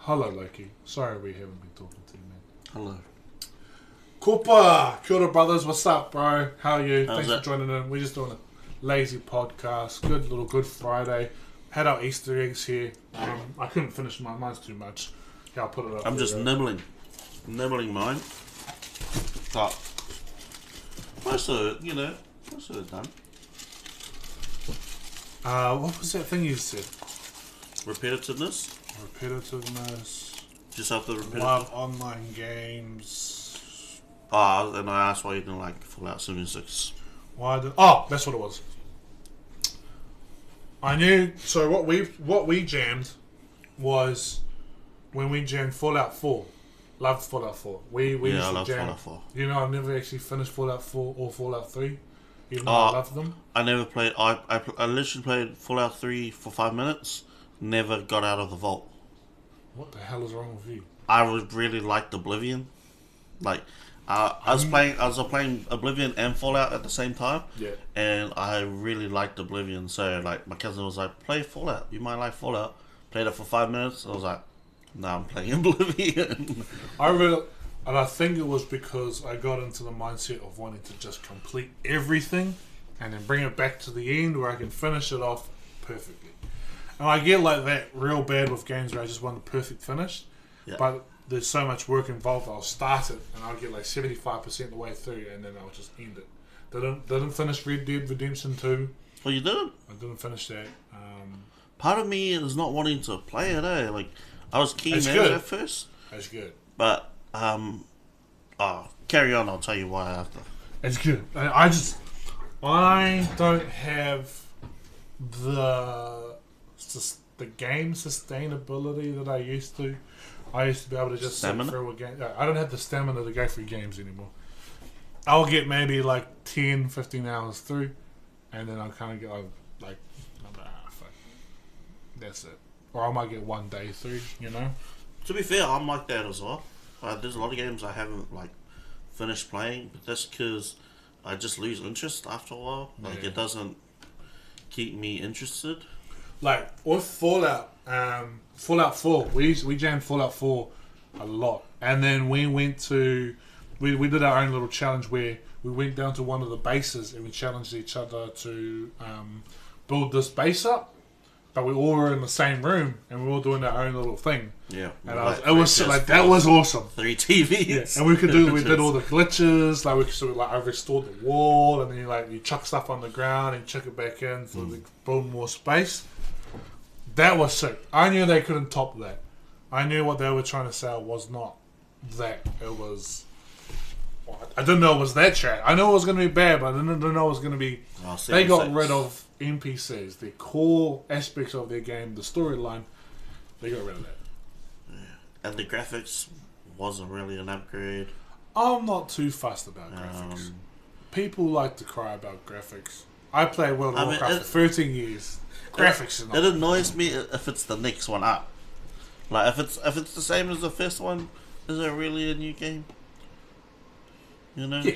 Loki. Sorry we haven't been talking to you, man. Hello. Koopa, Kia ora, brothers. What's up, bro? How are you? How's Thanks it? for joining in. We're just doing a lazy podcast. Good little Good Friday. Had our Easter eggs here. I couldn't finish mine. Mine's too much. Yeah, I'll put it up. I'm just nibbling mine. But most of it done. What was that thing you said? Repetitiveness. Just have to repetitive. Love online games. And I asked why you didn't like Fallout 76. That's what it was. I knew. So what we jammed was when we jammed Fallout 4. Loved Fallout 4. We I used to love jam. Fallout 4. You know, I've never actually finished Fallout 4 or Fallout 3. Even though I love them. I never played. I literally played Fallout 3 for 5 minutes. Never got out of the vault. What the hell is wrong with you? I would really liked Oblivion. Like, I was playing Oblivion and Fallout at the same time. Yeah. And I really liked Oblivion. So like, my cousin was like, "Play Fallout. You might like Fallout." Played it for 5 minutes. I was like, "No, I'm playing Oblivion." I And I think it was because I got into the mindset of wanting to just complete everything and then bring it back to the end where I can finish it off perfectly. And I get like that real bad with games where I just want the perfect finish. Yeah. But there's so much work involved, I'll start it and I'll get like 75% of the way through and then I'll just end it. Didn't finish Red Dead Redemption 2. Well, you didn't? I didn't finish that. Part of me is not wanting to play it, eh? Like, I was keen It's at good. it at first. It's good. But, carry on, I'll tell you why after. It's good. I don't have the game sustainability that I used to. I used to be able to just sit through a game. I don't have the stamina to go through games anymore. I'll get maybe like 10, 15 hours through, and then I'll kind of get like, fuck. That's it. Or I might get one day through, you know? To be fair, I'm like that as well. There's a lot of games I haven't like finished playing, but that's because I just lose interest after a while. Like it doesn't keep me interested. Like with Fallout 4, we jammed Fallout 4 a lot, and then we went to we did our own little challenge where we went down to one of the bases and we challenged each other to build this base up. But we all were in the same room and we were all doing our own little thing. Yeah, and that was awesome. 3 TVs, yeah. And we did all the glitches. Like I restored the wall, and then you chuck stuff on the ground and chuck it back in so they build more space. That was sick. I knew they couldn't top that. I knew what they were trying to sell was not that. It was. I didn't know it was that trash. I know it was going to be bad, but I didn't know it was going to be. They got rid of NPCs, the core aspects of their game, the storyline. They got rid of that. Yeah. And the graphics wasn't really an upgrade. I'm not too fussed about graphics. People like to cry about graphics. I played World of Warcraft for 13 years. Graphics is not. It annoys me if it's the next one up. Like if it's the same as the first one, is it really a new game? You know? Yeah.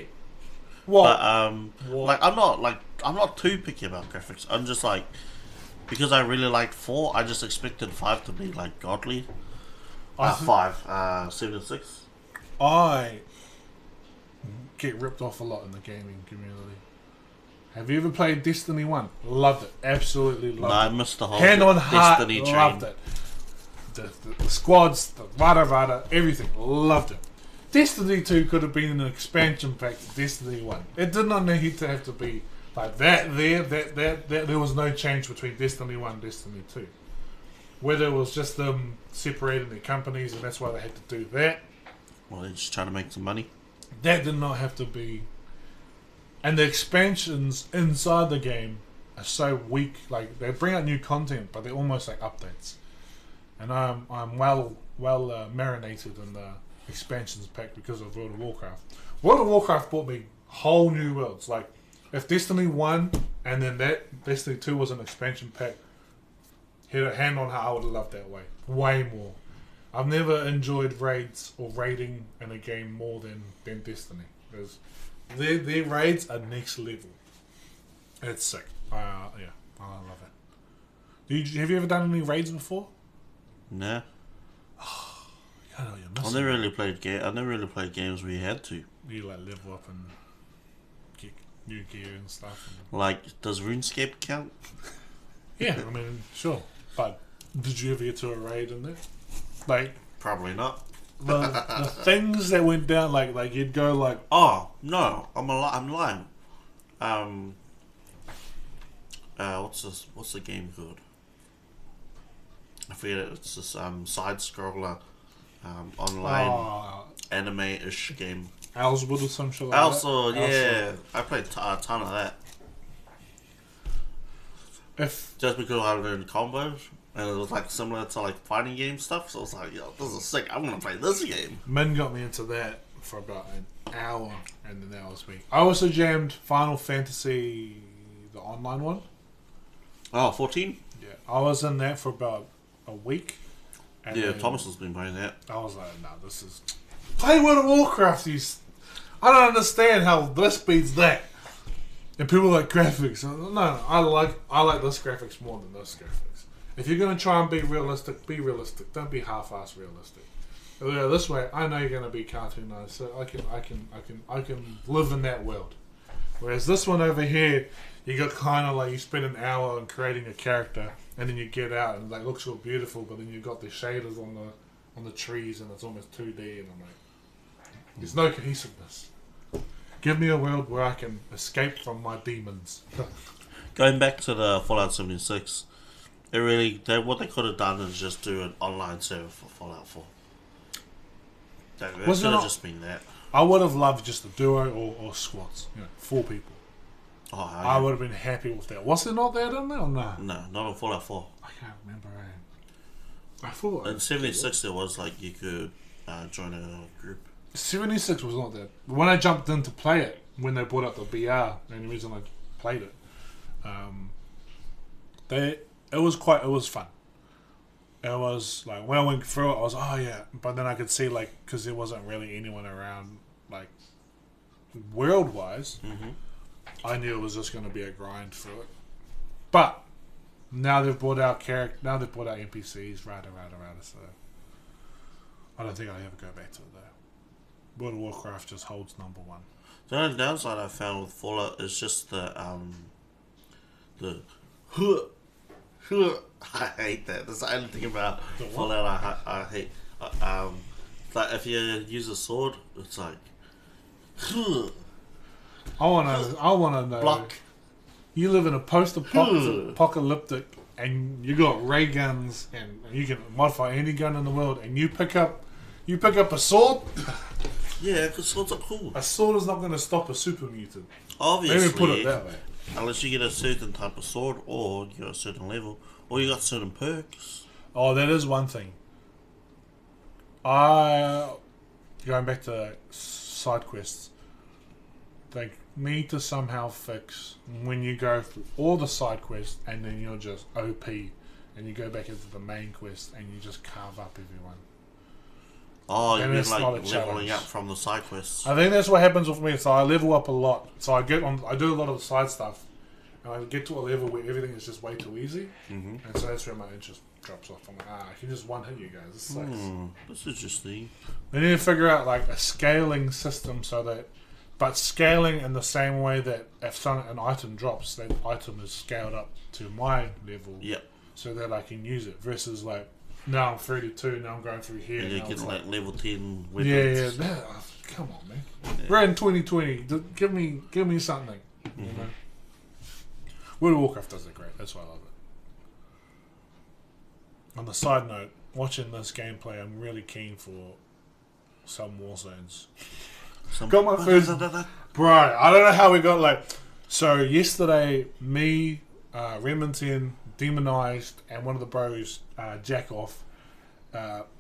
What? But, like I'm not too picky about graphics. I'm just like, because I really liked 4, I just expected 5 to be like godly. 7 and 6. I get ripped off a lot in the gaming community. Have you ever played Destiny 1? Loved it. Absolutely loved it. I missed the whole Hand on heart, Destiny train. loved it. The squads, the rada, everything. Loved it. Destiny 2 could have been an expansion pack to Destiny 1. It did not need to have to be like that there was no change between Destiny 1 and Destiny 2. Whether it was just them separating their companies and that's why they had to do that. Well, they're just trying to make some money. That did not have to be. And the expansions inside the game are so weak. Like, they bring out new content, but they're almost like updates. And I'm well marinated in the expansions pack because of World of Warcraft. World of Warcraft brought me whole new worlds. Like, if Destiny 1 and then that Destiny 2 was an expansion pack, hit a hand on how I would have loved that way more. I've never enjoyed raids or raiding in a game more than Destiny. Because their raids are next level. It's sick. I love it. Have you ever done any raids before? Nah. I know you're missing. I never really played games where you had to. You like level up and get new gear and stuff. Like, does RuneScape count? Yeah, I mean, sure. But did you ever get to a raid in there? Like, probably not. the things that went down, like you'd go like, oh no, I'm lying. What's the game called? I forget it. It's this side scroller, online anime-ish game. Owlswood or some shit like that. Owlswood, yeah. I played a ton of that. Just because I learned combos. And it was like similar to like fighting game stuff, so I was like, yo, this is sick, I'm gonna play this game. Min got me into that for about an hour, and then that was me. I also jammed Final Fantasy, the online one. Oh, 14? Yeah, I was in that for about a week. And yeah, Thomas has been playing that. I was like, nah, this is... Play World of Warcraft, I don't understand how this beats that. And people like graphics. No, I like this graphics more than this graphics. If you're going to try and be realistic, be realistic. Don't be half-assed realistic. Yeah, this way, I know you're gonna be cartoonized, so I can live in that world. Whereas this one over here, you got kind of like you spend an hour on creating a character, and then you get out and it like looks all beautiful, but then you got the shaders on the trees and it's almost 2D, and I'm like, there's no cohesiveness. Give me a world where I can escape from my demons. Going back to the Fallout 76, what they could have done is just do an online server for Fallout 4. That could have just been that. I would have loved just a duo or squads, 4 people. Oh, yeah. I would have been happy with that. Was there not that in there or no? No, not on Fallout 4. I can't remember. I thought in 76 there was like you could join a group. 76 was not that. When I jumped in to play it, when they brought up the BR, the only reason I played it, it was fun. It was like when I went through it, I was but then I could see like because there wasn't really anyone around like world wise. I knew it was just going to be a grind through it. But now they've brought out NPCs, rada. So I don't think I'll ever go back to it though. World of Warcraft just holds number 1. The only downside I found with Fallout is just the I hate that. That's the only thing about Fallout I hate. Like if you use a sword, it's like I wanna know. Block. You live in a post-apocalyptic, and you got ray guns, and you can modify any gun in the world, and you pick up a sword. Yeah, because swords are cool. A sword is not going to stop a super mutant. Obviously, maybe put it that way. Unless you get a certain type of sword, or you got a certain level, or you got certain perks. Oh, that is one thing. Going back to side quests, they need to somehow fix when you go through all the side quests and then you're just OP and you go back into the main quest and you just carve up everyone. Oh, you mean like leveling up from the side quests? I think that's what happens with me. So I level up a lot. So I do a lot of the side stuff, and I get to a level where everything is just way too easy, and so that's where my interest drops off. I'm like, I can just one hit you guys. This sucks. That's interesting. They need to figure out like a scaling system but scaling in the same way that if an item drops, that item is scaled up to my level. Yep. So that I can use it versus like. Now I'm 32, now I'm going through here. And you get like level 10 weapons. Yeah. Come on, man. Yeah. We're in 2020. Give me something. You know? World of Warcraft does it great. That's why I love it. On the side note, watching this gameplay, I'm really keen for some war zones. Got my first... Bro, I don't know how we got like... So yesterday, me, Remington, Demonized, and one of the bros, Jack Off,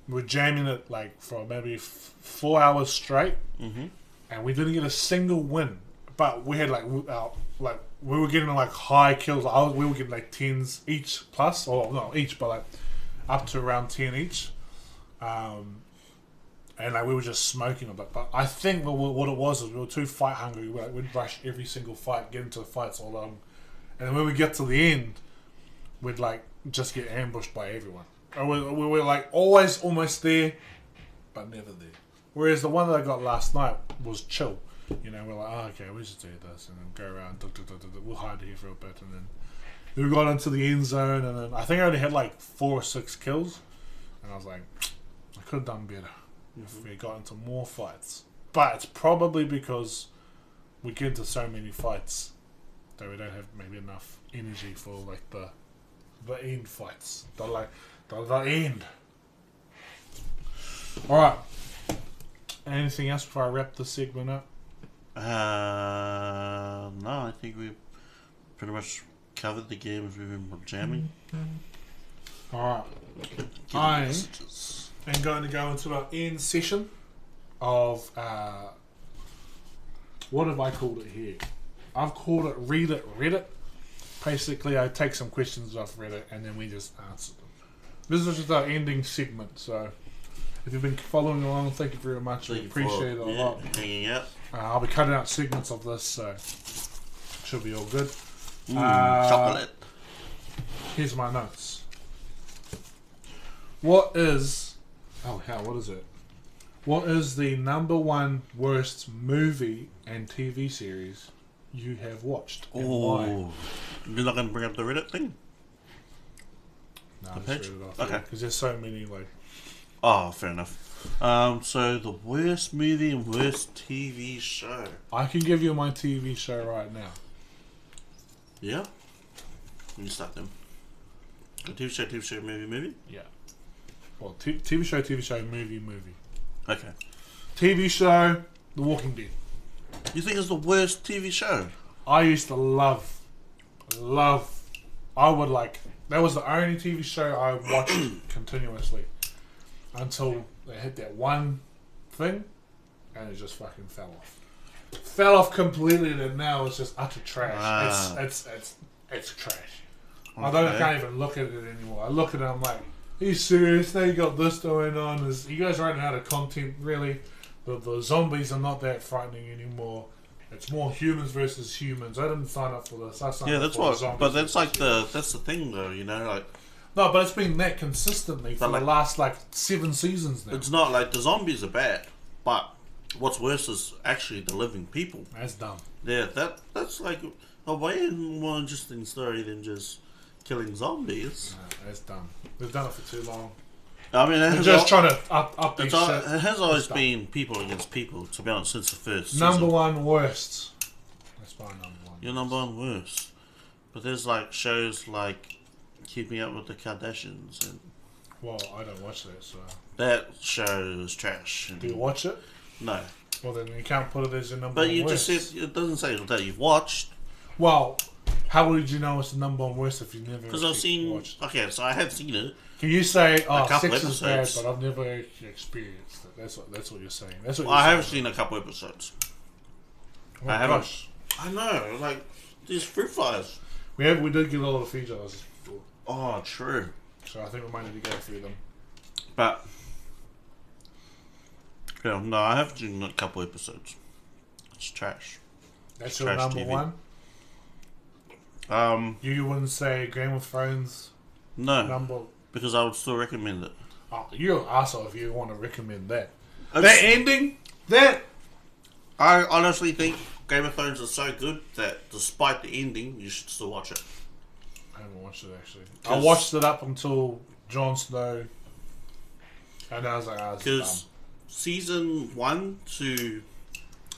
were jamming it like for maybe 4 hours straight, and we didn't get a single win. But we had like we were getting like high kills. We were getting like 10s each plus, or not each, but like up to around 10 each. And like we were just smoking them. But I think what it was is we were too fight hungry. We'd rush every single fight, get into the fights all along, and then when we get to the end, we'd like just get ambushed by everyone. We were like always almost there, but never there. Whereas the one that I got last night was chill. You know, we're like, okay, we just do this and then go around. We'll hide here for a bit, and then we got into the end zone, and then I think I only had like 4 or 6 kills, and I was like, I could have done better if we got into more fights. But it's probably because we get into so many fights that we don't have maybe enough energy for like the end fights. The end. Alright. Anything else before I wrap this segment up? No, I think we've pretty much covered the games we've been jamming. Alright. I am going to go into our end session of what have I called it here? I've called it Reddit. Basically, I take some questions off Reddit and then we just answer them. This is just our ending segment, so if you've been following along, thank you very much. I appreciate it a lot. Hanging out. I'll be cutting out segments of this, so should be all good. Chocolate. Here's my notes. What is... Oh, hell, what is it? What is the number one worst movie and TV series you have watched? And why? Oh, you're not going to bring up the Reddit thing? No, The just page? read it off. Okay. Because there's so many, like... Oh, fair enough. So the worst movie and worst TV show. I can give you my TV show right now. Yeah? You start them. A TV show, movie? Yeah. Well, TV show, movie. Okay. TV show, The Walking Dead. You think it's the worst TV show? I used to love. I would like. That was the only TV show I watched continuously until they hit that one thing, and it just fucking fell off. Fell off completely, and now it's just utter trash. Wow. It's trash. Okay. I can't even look at it anymore. I look at it, I'm like, are you serious? Now you got this going on. Is you guys running out of content? Really? The zombies are not that frightening anymore. It's more humans versus humans. I didn't sign up for this. I signed Yeah, up that's for what. zombies But that's versus like humans. that's the thing, though. You know, like No, but it's been that consistently for But the last 7 seasons now. it's not like the zombies are bad, but what's worse is actually the living people. That's dumb. Yeah, that's like a way more interesting story than just killing zombies. No, that's dumb. They've done it for too long. I mean, They're just trying to up these it shit. has always Stuff. been people against people, to be honest, since the first Number season. one worst. That's my number one. You're number one worst. But there's like shows like Keeping Up with the Kardashians, and Well, I don't watch that, so. that show is trash. And Do you watch it? No. Well, then you can't put it as your number But one you worst. just said, it doesn't say that you've watched. Well, how would you know it's the number one worst if you never Because I've seen. watched? Okay, so I have seen it. Can you say, oh, couple sex is bad, episodes. but I've never actually experienced it? That's what you're saying. That's what I you're have saying. seen a couple episodes. Oh, I haven't. gosh. I know, like, these fruit flies. We did get a lot of features before, Oh, true. so I think we might need to go through them. But. Yeah, no, I have seen a couple episodes. It's trash. That's It's your trash number TV. one? You wouldn't say Game of Thrones No, number... because I would still recommend it. Oh, you're an arsehole if you want to recommend that. It's- That ending? That... I honestly think Game of Thrones is so good that despite the ending, you should still watch it. I haven't watched it, actually. I 'Cause- watched it up until Jon Snow, and I was like, oh, this is Because dumb. season 1 to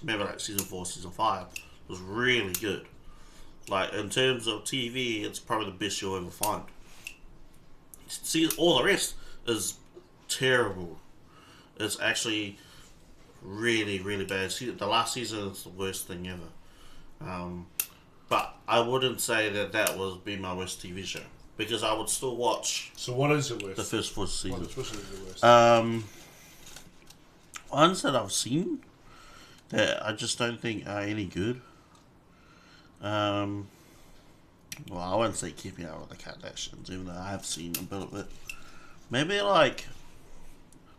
maybe like season 4, season 5 was really good. Like in terms of TV, it's probably the best you'll ever find. See, all the rest is terrible. It's actually really, really bad. See, the last season is the worst thing ever. But I wouldn't say that would be my worst TV show because I would still watch So what is your worst? the first 4 seasons. Which is your worst? Ones that I've seen that I just don't think are any good. Well, I won't say Keeping Up with the Kardashians, even though I have seen a bit of it. Maybe like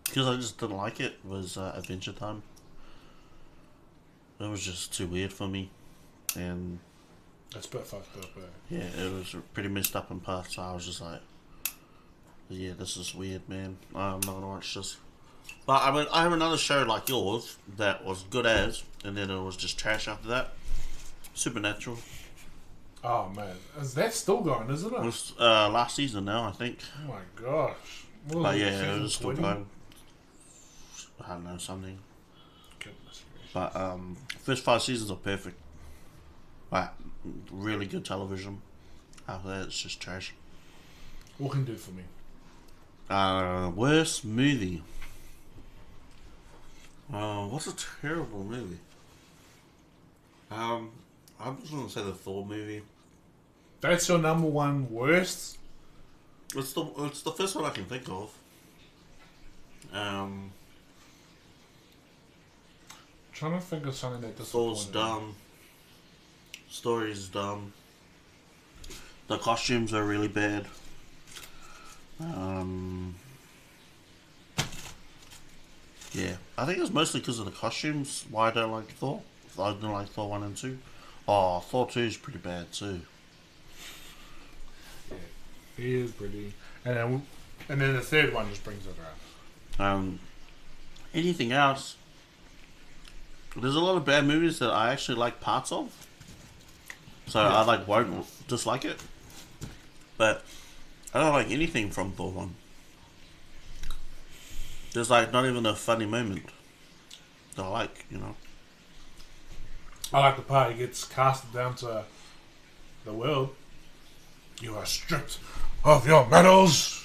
because I just didn't like it was Adventure Time. It was just too weird for me, and That's a bit fucked up, yeah, it was pretty messed up in parts. So I was just like, yeah, this is weird, man. I'm not gonna watch this. But I mean, I have another show like yours that was good as, and then it was just trash after that. Supernatural. Oh, man. Is that still going, isn't it? It was last season now, I think. Oh, my gosh. What But was yeah, season it was still 20? going. I don't know, something. Goodness gracious. But first 5 seasons are perfect. Like, really good television. After that, it's just trash. What can you do for me? Worst movie. What's a terrible movie? I'm just gonna say the Thor movie. That's your number one worst? It's the first one I can think of. Trying to think of something that Thor's disappointed me. dumb. Story's dumb. The costumes are really bad. Yeah, I think it's mostly because of the costumes why I don't like Thor. I didn't like Thor 1 and 2. Oh, Thor 2 is pretty bad too. He is pretty. And then the third one just brings it around. anything else, there's a lot of bad movies that I actually like parts of. So I like won't dislike it. But I don't like anything from Thor 1. There's like not even a funny moment that I like, you know. I like the part he gets casted down to the world. You are stripped of your medals.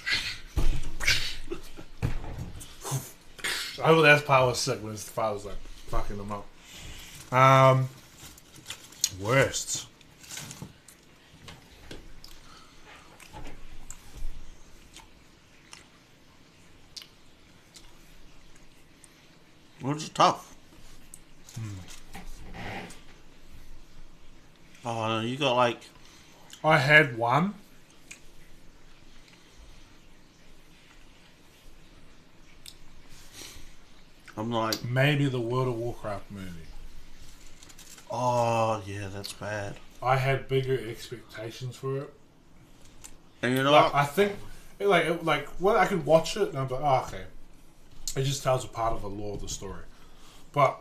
Oh, that part was sick when his father's like fucking them up. Worst. Which is tough. Oh, you got like... I had one. I'm like... Maybe the World of Warcraft movie. Oh, yeah, that's bad. I had bigger expectations for it. And you know Like, what? I think, when I could watch it and I'm like, oh, okay. It just tells a part of the lore of the story. But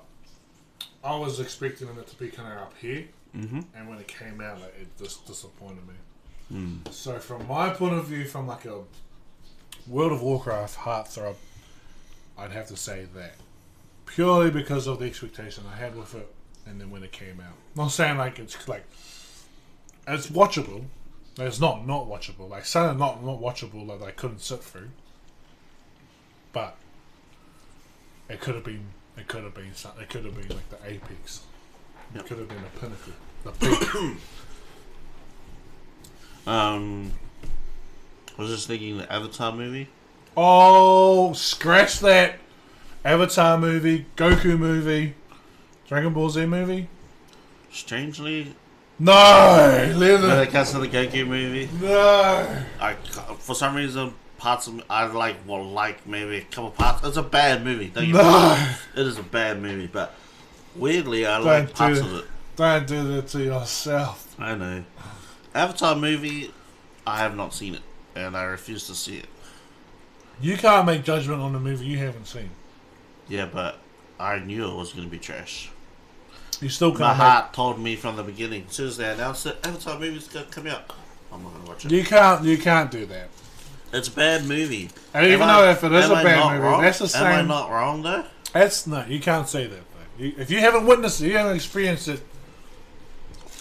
I was expecting it to be kind of up here. Mm-hmm. And when it came out, like, it just disappointed me. Mm. So from my point of view, from like a World of Warcraft heartthrob, I'd have to say that. Purely because of the expectation I had with it, and then when it came out. Not saying like it's watchable. It's not watchable. Like something not watchable that I couldn't sit through. But it could have been something. It could have been like the apex. Yep. It could have been a pinnacle. The peak. I was just thinking the Avatar movie. Oh, scratch that. Avatar movie, Goku movie, Dragon Ball Z movie. Strangely, No, when it comes to the Goku movie, no. for some reason, parts of I like maybe a couple parts. It's a bad movie. Don't get me No. wrong. It is a bad movie, but weirdly, I like parts of it. Don't do that to yourself. I know. Avatar movie, I have not seen it, and I refuse to see it. You can't make judgment on a movie you haven't seen. Yeah, but I knew it was going to be trash. You still My can't. heart told me from the beginning. As soon as they announced it, Avatar movie's going to come out. I'm not going to watch it. You can't do that. It's a bad movie. And even though if it is a am I bad not movie, wrong? that's the same. Am I not wrong though? That's no. You can't say that. Though. If you haven't witnessed it, you haven't experienced it.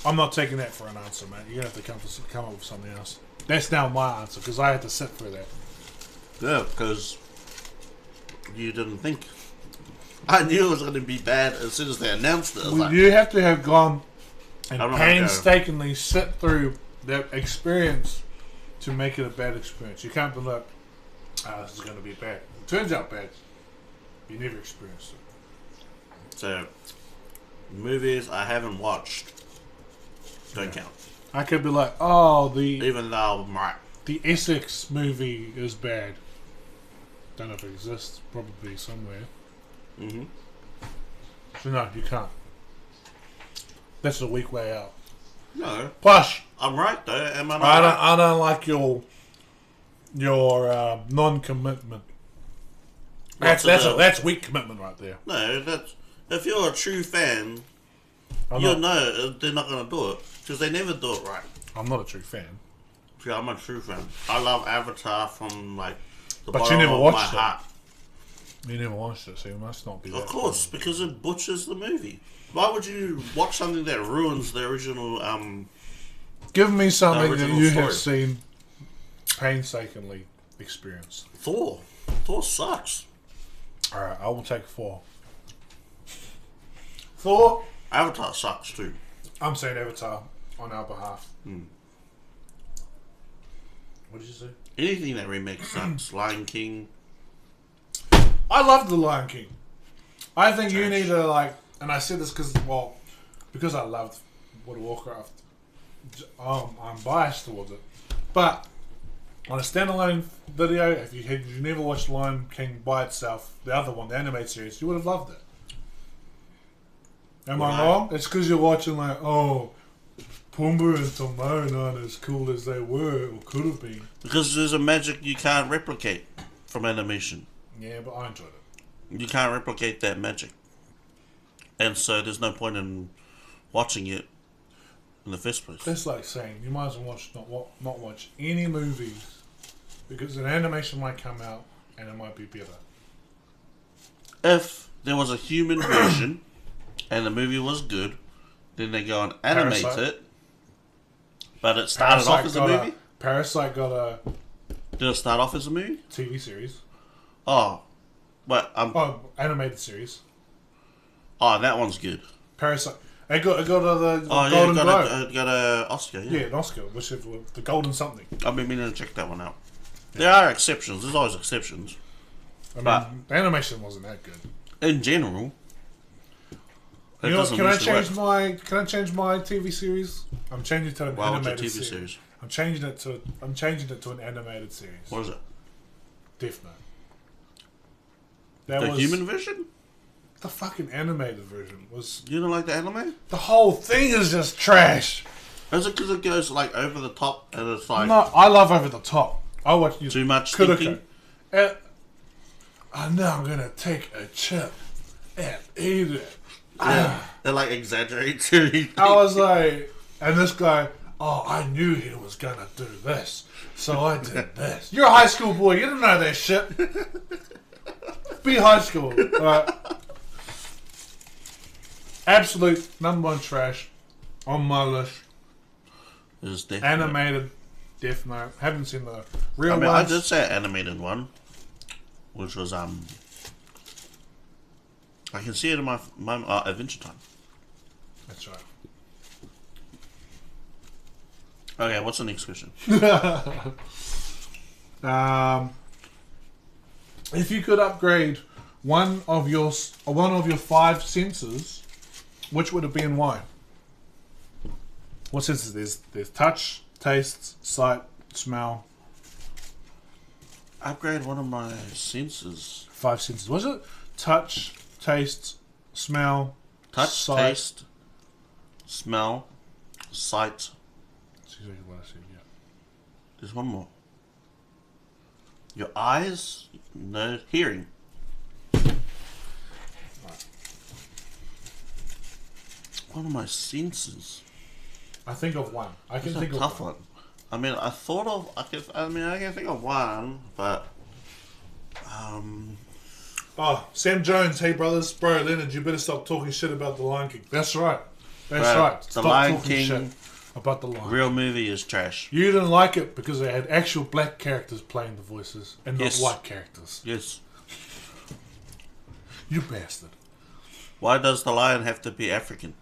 I'm not taking that for an answer, mate. You're gonna have to come up with something else. That's now my answer because I had to sit through that. Yeah, because you didn't think. I knew it was going to be bad as soon as they announced it. I was like, You have to have gone and I'm not gonna go. painstakingly sit through that experience to make it a bad experience. You can't be like, this is going to be bad. It turns out bad. You never experienced it. so, movies I haven't watched don't count. I could be like, oh, Even though I'm right. the Essex movie is bad. Don't know if it exists. Probably somewhere. Mm-hmm. So no, you can't. That's a weak way out. No, Plus, I'm right though. Am I not right? I don't like your non-commitment. That's weak commitment right there. No, that's if you're a true fan, I'm you'll not, know they're not going to do it because they never do it right. I'm not a true fan. Yeah, I'm a true fan. I love Avatar from like the But you bottom never of watched my it. heart. You never watched it, so you must not be. Of that course, fan. because it butchers the movie. Why would you watch something that ruins the original? Give me something that original you story. have seen painstakingly experienced. Thor. Thor sucks. All right, I will take 4. Thor. Avatar sucks too. I'm saying Avatar on our behalf. Hmm. What did you say? Anything that remakes sucks. Lion King. I love The Lion King. I think you Trash. need to and I said this because I loved World of Warcraft. I'm biased towards it, but on a standalone video, if you never watched Lion King by itself, the other one, the animated series, you would have loved it. Am I Right. wrong? It's because you're watching Pumbaa and Timon aren't as cool as they were or could have been. Because there's a magic you can't replicate from animation. Yeah, but I enjoyed it. You can't replicate that magic. And so there's no point in watching it in the first place. That's like saying you might as well not watch any movies because an animation might come out and it might be better. If there was a human version and the movie was good, then they go and animate Parasite. it. But it started off as a movie? Parasite got a Did it start off as a movie? TV series. Oh. But Animated series. Oh, that one's good. Parasite. It got the Golden Globe. It got a Oscar, yeah. Yeah, an Oscar, whichever, the Golden something. I've been meaning to check that one out. Yeah. There are exceptions. There's always exceptions. I mean, the animation wasn't that good. In general, you know, can I change my TV series? I'm changing it to an animated series. I'm changing it to an animated series. What is it? Death Note. The human version? The fucking animated version was. You don't like the anime? The whole thing is just trash. Is it because it goes like over the top and it's like No, I love over the top. I watch too much Kuroko. thinking? And now I'm gonna take a chip and eat it. Yeah, they like exaggerate too. I was like, and this guy, oh, I knew he was gonna do this, so I did this. You're a high school boy, you don't know that shit. Be high school, right? Absolute #1 trash on my list. Animated Death Note. Haven't seen the real ones. I did say animated one, which was I can see it in my Adventure Time. That's right. Okay, what's the next question? If you could upgrade one of your 5 senses, which would it be and why? What senses? There's touch, taste, sight, smell. Upgrade one of my senses. 5 senses. Was it touch, taste, smell, Touch, sight? taste, smell, sight. That's exactly what I said. Yeah. There's one more. Your eyes, no hearing. One of my senses. I think of one. I can think a of tough one. one. I mean, I can think of one, but Oh, Sam Jones. Hey, brothers. Bro, Leonard, you better stop talking shit about the Lion King. That's right. That's Bro, right. The Stop Lion talking King shit about the Lion. real movie is trash. You didn't like it because they had actual black characters playing the voices and not Yes. white characters. Yes. You bastard. Why does the lion have to be African?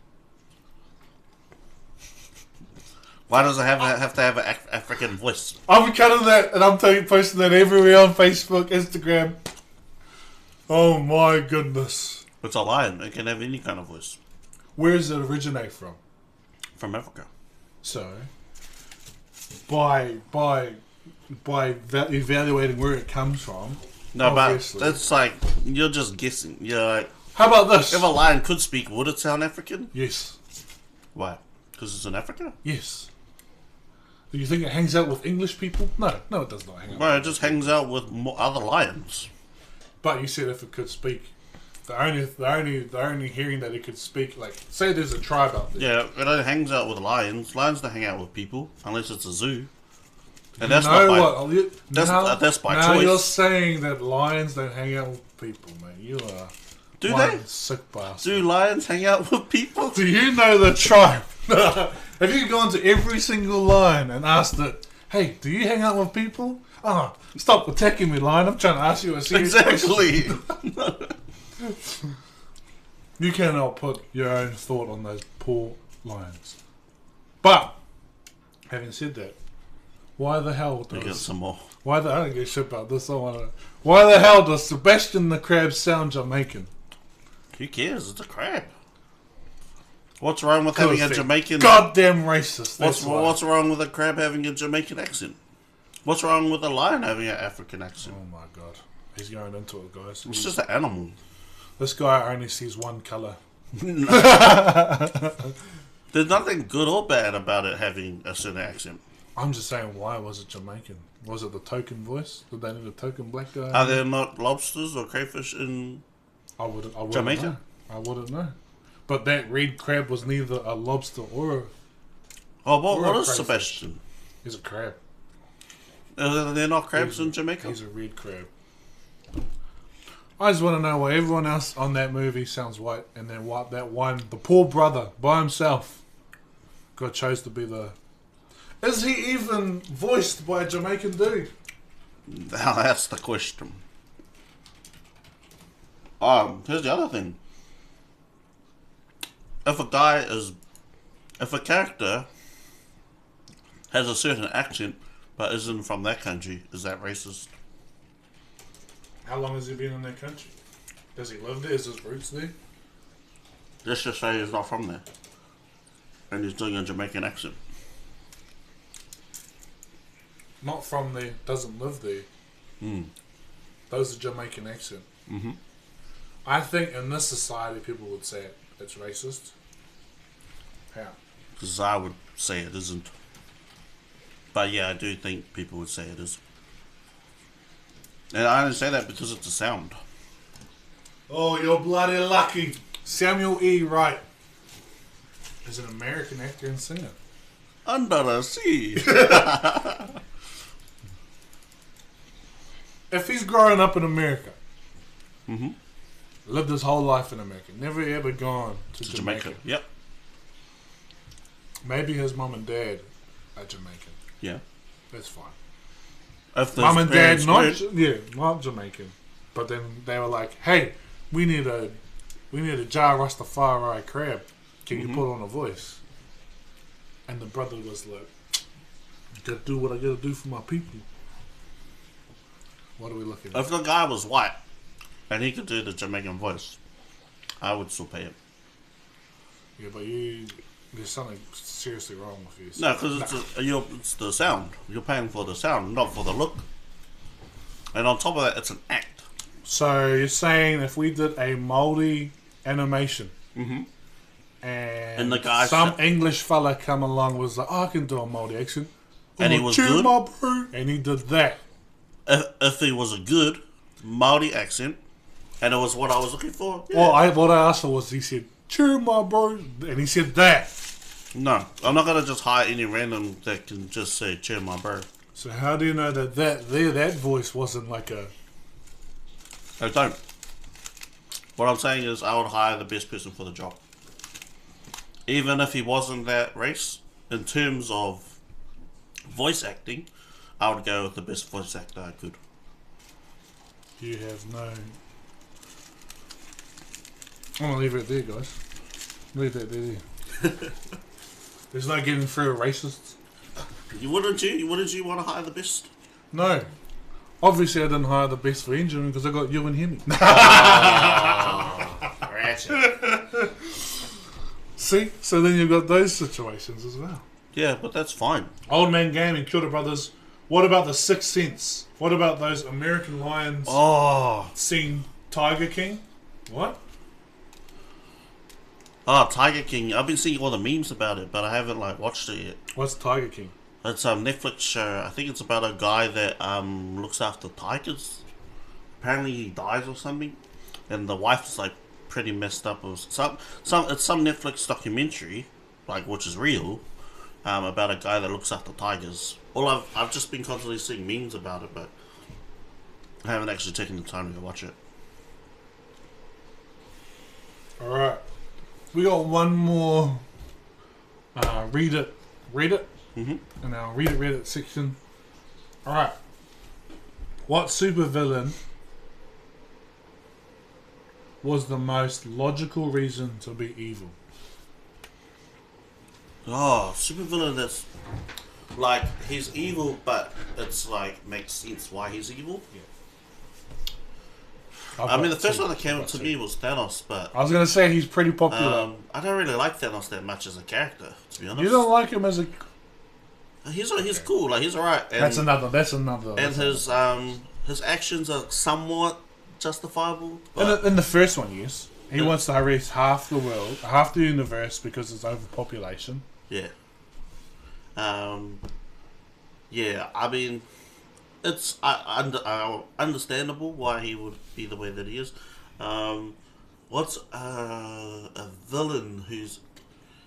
Why does it have to have an African voice? I'm cutting that and I'm posting that everywhere on Facebook, Instagram. Oh my goodness. It's a lion. It can have any kind of voice. Where does it originate from? From Africa. So, by evaluating where it comes from, No, obviously. but that's like, you're just guessing. You're like, How about this? if a lion could speak, would it sound African? Yes. Why? Because it's in Africa? Yes. Do you think it hangs out with English people? No, it does not hang out. Well, it just hangs out with other lions. But you said if it could speak, the only hearing that it could speak, like say there's a tribe out there. Yeah, it only hangs out with lions. Lions don't hang out with people unless it's a zoo. And You that's know not by, what? that's by now choice. you're saying that lions don't hang out with people, man. You are Do one they? sick bastard. Do lions hang out with people? Do you know the tribe? Have you gone to every single lion and asked it, hey, do you hang out with people? Oh, stop attacking me, lion. I'm trying to ask you a serious question. Exactly. You cannot put your own thought on those poor lions. But, having said that, why the hell We got does... some more. I don't give a shit about this. Why the hell does Sebastian the Crab sound Jamaican? Who cares? It's a crab. What's wrong with having a Jamaican... Goddamn racist. What's wrong with a crab having a Jamaican accent? What's wrong with a lion having an African accent? Oh my god. He's going into it, guys. It's just an animal. This guy only sees one colour. There's nothing good or bad about it having a certain accent. I'm just saying, why was it Jamaican? Was it the token voice? Did they need a token black guy? Are there not lobsters or crayfish in I wouldn't Jamaica? know. I wouldn't know. But that red crab was neither a lobster or a... Oh, Or what a is crayfish. Sebastian? He's a crab. They're not crabs in Jamaica? He's a red crab. I just want to know why everyone else on that movie sounds white, and then what that one, the poor brother by himself, chose to be the... Is he even voiced by a Jamaican dude? Now that's the question. Here's the other thing. If a character has a certain accent but isn't from that country, is that racist? How long has he been in that country? Does he live there? Is his roots there? Let's just say he's not from there. And he's doing a Jamaican accent. Not from there, doesn't live there. Those are Jamaican accent. Mm-hmm. I think in this society people would say it's racist. How? Because I would say it isn't. But yeah, I do think people would say it is. And I only say that because it's a sound. Oh, you're bloody lucky. Samuel E. Wright is an American actor and singer. Under the sea. If he's growing up in America, Mm-hmm. lived his whole life in America, never ever gone to Jamaica. Yep. Maybe his mum and dad are Jamaican. Yeah. That's fine. If Mum and dad parents not Jamaican, but then they were like, "Hey, we need a jar Rastafari crab. Can you put on a voice?" And the brother was like, "I gotta do what I gotta do for my people." What are we looking at? If the guy was white and he could do the Jamaican voice, I would still pay him. Yeah, but there's something seriously wrong with you. No, because it's the sound. You're paying for the sound, not for the look. And on top of that, it's an act. So you're saying if we did a Māori animation, Mm-hmm. and the guy English fella come along was like, "Oh, I can do a Māori accent," And he was cheer good? my bro, and he did that. If he was a good Māori accent, and it was what I was looking for, yeah. Well, what I asked for was he said, "Cheer my bro," and he said that. No, I'm not gonna just hire any random that can just say "cheer my bro." So how do you know that voice wasn't like a... I don't. What I'm saying is, I would hire the best person for the job, even if he wasn't that race. In terms of voice acting, I would go with the best voice actor I could. You have no... I'm gonna leave it there, guys. Leave that there. There's no getting through a racist. Wouldn't you want to hire the best? No. Obviously, I didn't hire the best for engine because I got you and Hemi. Ratchet. See? So then you've got those situations as well. Yeah, but that's fine. Old Man Game and Kia ora Brothers. What about the Sixth Sense? What about those American Lions Oh, seen Tiger King? What? Tiger King. I've been seeing all the memes about it, but I haven't watched it yet. What's Tiger King? It's a Netflix show. I think it's about a guy that looks after tigers. Apparently he dies or something, and the wife is pretty messed up. Or it's some Netflix documentary, which is real, about a guy that looks after tigers. I've just been constantly seeing memes about it, but I haven't actually taken the time to go watch it. Alright. We got one more Reddit Mm-hmm. in our Reddit section. Alright. What supervillain was the most logical reason to be evil? Oh, supervillain that's he's evil, but it's makes sense why he's evil. I mean, the first one that came up to me was Thanos, but I was going to say he's pretty popular. I don't really like Thanos that much as a character, to be honest. You don't like him as a... He's cool, he's alright. That's another. And his actions are somewhat justifiable. But In the first one, yes. He wants to erase half the world, half the universe because it's overpopulation. yeah. Yeah, I mean, it's understandable why he would be the way that he is. What's a villain whose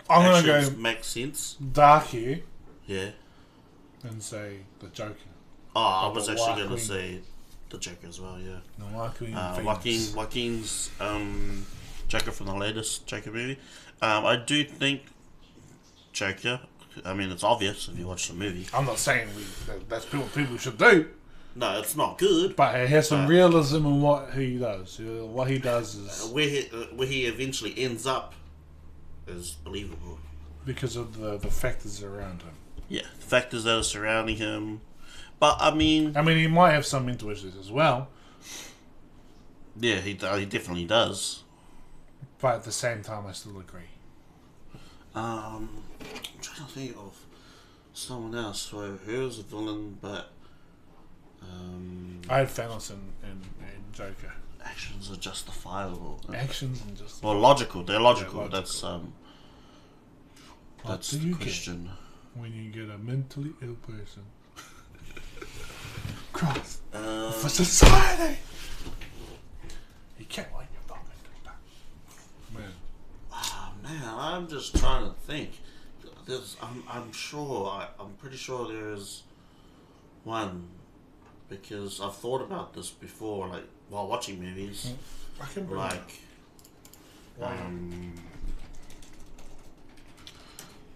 I'm going actions to go make sense? dark here Yeah. and say the Joker. Oh, I But was the actually going to Joaquin. say the Joker as well, yeah. No, Joaquin Joaquin's Joker from the latest Joker movie. I do think Joker, I mean, it's obvious if you watch the movie. I'm not saying that's what people should do, No, it's not good. but it has some realism in what he does. What he does is Where he eventually ends up is believable. because of the factors around him. Yeah, the factors that are surrounding him. But, I mean, he might have some mental issues as well, yeah, he definitely does. but at the same time, I still agree. I'm trying to think of someone else. So, who's a villain, but I had Thanos and Joker. actions are justifiable. Actions and just... Well, logical. They're logical. Yeah, logical. That's do the you get question. when you get a mentally ill person? Christ. For society! You can't like your dog. Man. Oh, man, I'm just trying to think. I'm pretty sure there's one, because I've thought about this before, like while watching movies, I can bring like Wow.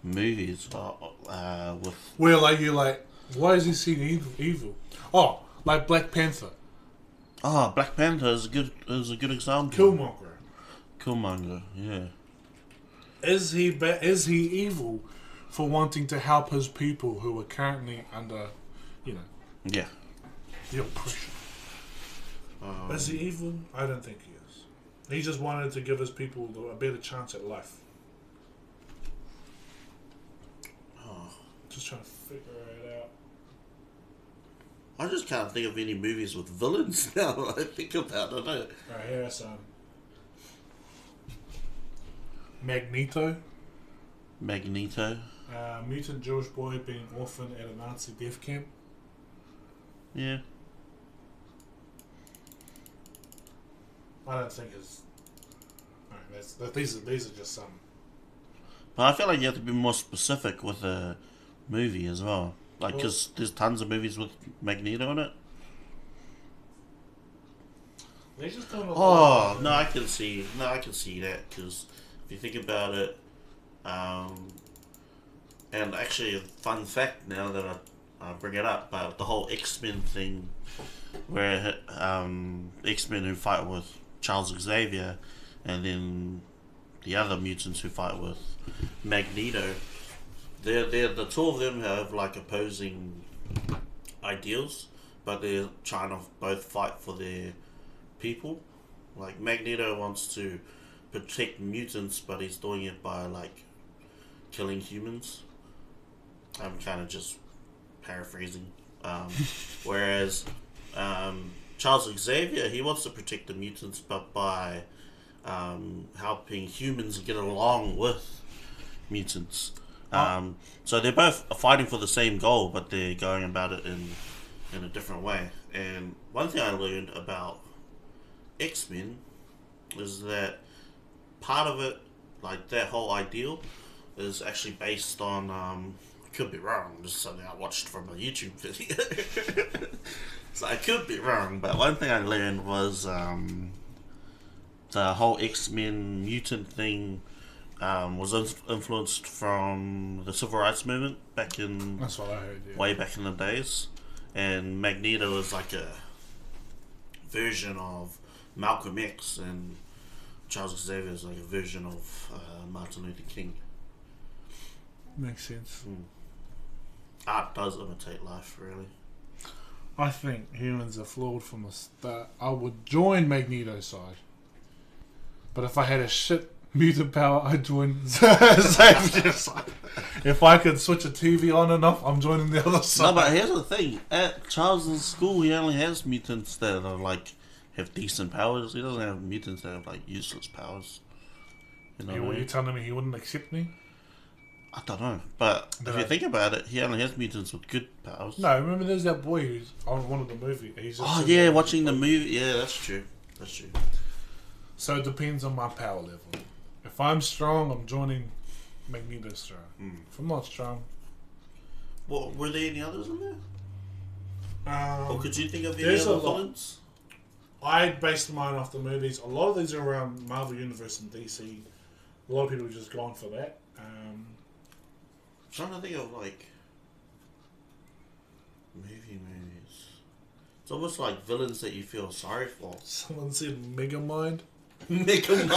movies with Where why is he seeing evil? Oh, like Black Panther. Black Panther is a good example. Killmonger, yeah. Is he evil for wanting to help his people who are currently under, Yeah. the oppression? Is he evil? I don't think he is. He just wanted to give his people a better chance at life. Just trying to figure it out. I just can't think of any movies with villains now. I think about it. Alright, here are some. Magneto. Mutant Jewish boy being orphaned at a Nazi death camp. Yeah. I don't think it's... Alright, these are just some. But I feel like you have to be more specific with a movie as well. Like, because there's tons of movies with Magneto in it. They just don't know. Oh, no, I can see that, because if you think about it, and actually a fun fact now that I bring it up, but the whole X-Men thing, where X-Men who fight with Charles Xavier, and then the other mutants who fight with Magneto, they're the two of them have like opposing ideals, but they're trying to both fight for their people. Like Magneto wants to protect mutants, but he's doing it by like killing humans. I'm kind of just paraphrasing. Whereas Charles Xavier, he wants to protect the mutants, but by helping humans get along with mutants. So they're both fighting for the same goal, but they're going about it in a different way. And one thing I learned about X-Men is that part of it, like that whole ideal, is actually based on, could be wrong, this is something I watched from a YouTube video. So I could be wrong, but one thing I learned was the whole X-Men mutant thing was influenced from the civil rights movement back in... That's what I heard, yeah. Way back in the days. And Magneto is like a version of Malcolm X, and Charles Xavier is like a version of Martin Luther King. Makes sense. Art does imitate life, really. I think humans are flawed from the start. I would join Magneto's side. But if I had a shit mutant power, I'd join Xavier's side. If I could switch a TV on and off, I'm joining the other side. No, but here's the thing. At Charles' school, he only has mutants that are like have decent powers. He doesn't have mutants that have like useless powers. You know what I mean? You telling me he wouldn't accept me? I don't know. But if you think about it, he only has mutants with good powers. No, remember there's that boy who's on one of the movies. Oh, yeah, watching the movie. Yeah, that's true. That's true. So it depends on my power level. If I'm strong, I'm joining Magneto strong. If I'm not strong, What were there any others in there? Or could you think of any there's other a lot. villains? I based mine off the movies. A lot of these are around Marvel Universe and DC. A lot of people have just gone for that. I'm trying to think of like movies. It's almost like villains that you feel sorry for. Someone said Megamind. Megamind.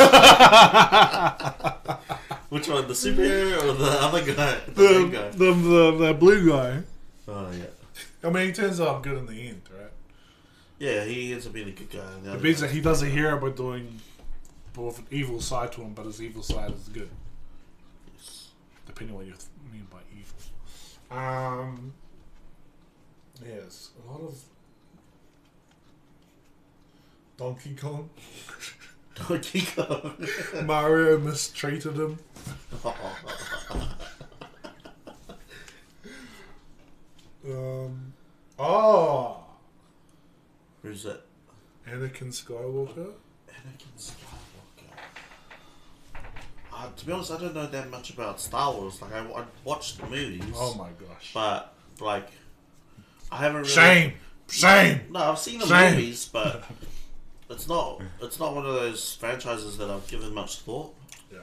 Which one, the superhero or the other guy? The main guy. The blue guy. Oh yeah. I mean, he turns out good in the end, right? Yeah, he ends up being a good guy. And the It other means guy- that he does a hero by doing with an evil side to him, but his evil side is good, Yes. depending on what you mean by evil. Yes, a lot of Donkey Kong. Donkey Kong. Mario mistreated him. Who's that? Anakin Skywalker. Anakin Skywalker. To be honest, I don't know that much about Star Wars. Like, I watched the movies. Oh my gosh. But, like, I haven't really... Shame! No, I've seen the Shame. movies, but it's not one of those franchises that I've given much thought. Yeah.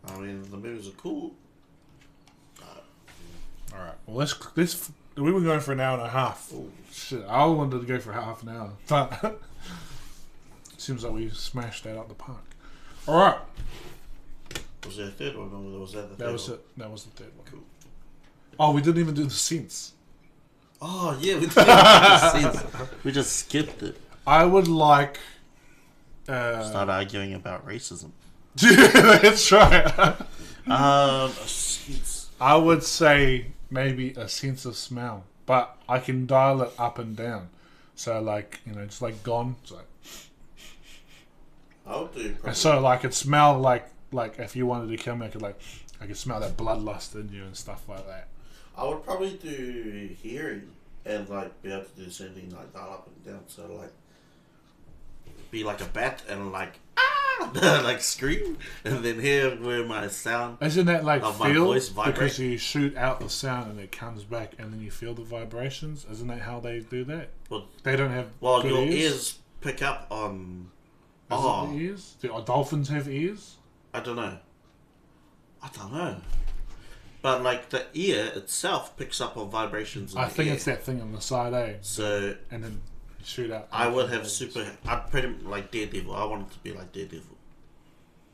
I mean, the movies are cool. Alright, well let's we were going for an hour and a half. Ooh. Shit, I wanted to go for half an hour. But seems like we smashed that out the park. Alright. Was there a third one, or was that the third That was one? it. That was the third one. Cool. Oh, we didn't even do the sense. Oh, yeah, we did. We just skipped it. I would like Start arguing about racism. that's right. A sense. I would say maybe a sense of smell. But I can dial it up and down. So like, just like gone. It's like, I would do probably. so like it smell like if you wanted to kill me, I could smell that bloodlust in you and stuff like that. I would probably do hearing and like be able to do the same thing, like dial up and down. So like be like a bat and like like scream, and then hear where my sound. Isn't that like Of my feel? voice vibrate? Because you shoot out the sound and it comes back and then you feel the vibrations. Isn't that how they do that? Well, They don't have well, good your ears. ears pick up on. Is Oh, it the ears? Do dolphins have ears? I don't know. But like the ear itself picks up on vibrations. In I the think ear. it's that thing on the side A. So And then you shoot out. I would have I'd pretty like Daredevil. I want it to be like Daredevil.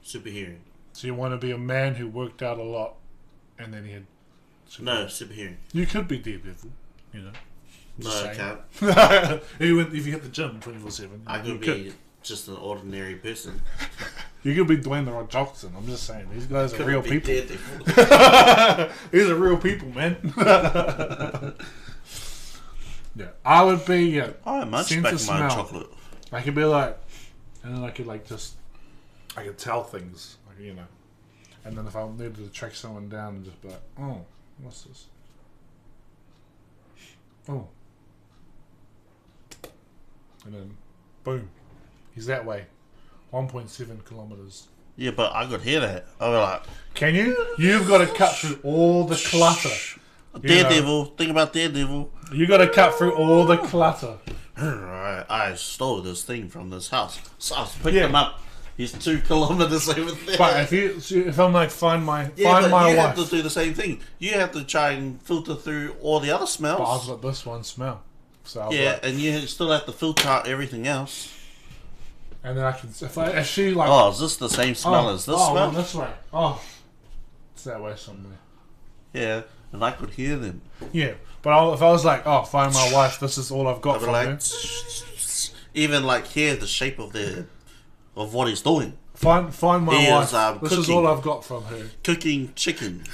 Super hearing. So you want to be a man who worked out a lot and then he had. No, super hearing. You could be Daredevil, No, Just I saying. can't. if you hit the gym 24/7. I you could be just an ordinary person. You could be Dwayne the Rock Johnson. I'm just saying, these guys are Couldn't real be people. Daredevil. These are real people, man. Yeah, I would be. Yeah, I munch sense back of my smell. chocolate. I could be like, and then I could I could tell things, and then if I needed to track someone down and just be like, oh, what's this? Oh, and then, boom, he's that way, 1.7 kilometers. Yeah, but I could hear that. I'll be like, Can you? You've got to cut through all the clutter. Daredevil. Think about Daredevil. You got to cut through all the clutter. I stole this thing from this house. So I picked him up. He's 2 kilometers over there. But if I'm like, find my but wife. you have to do the same thing. You have to try and filter through all the other smells. But I've got this one smell. So I'll be Yeah, like, and you still have to filter out everything else. and then I can, if she like, Oh, is this the same smell as this smell? went this way. Oh, it's that way somewhere. Yeah, and I could hear them. Yeah, but if I was like, oh, find my wife, this is all I've got I'd be from like, her. even like hear the shape of what he's doing. Find my He wife. is, This is cooking. all I've got from her. Cooking chicken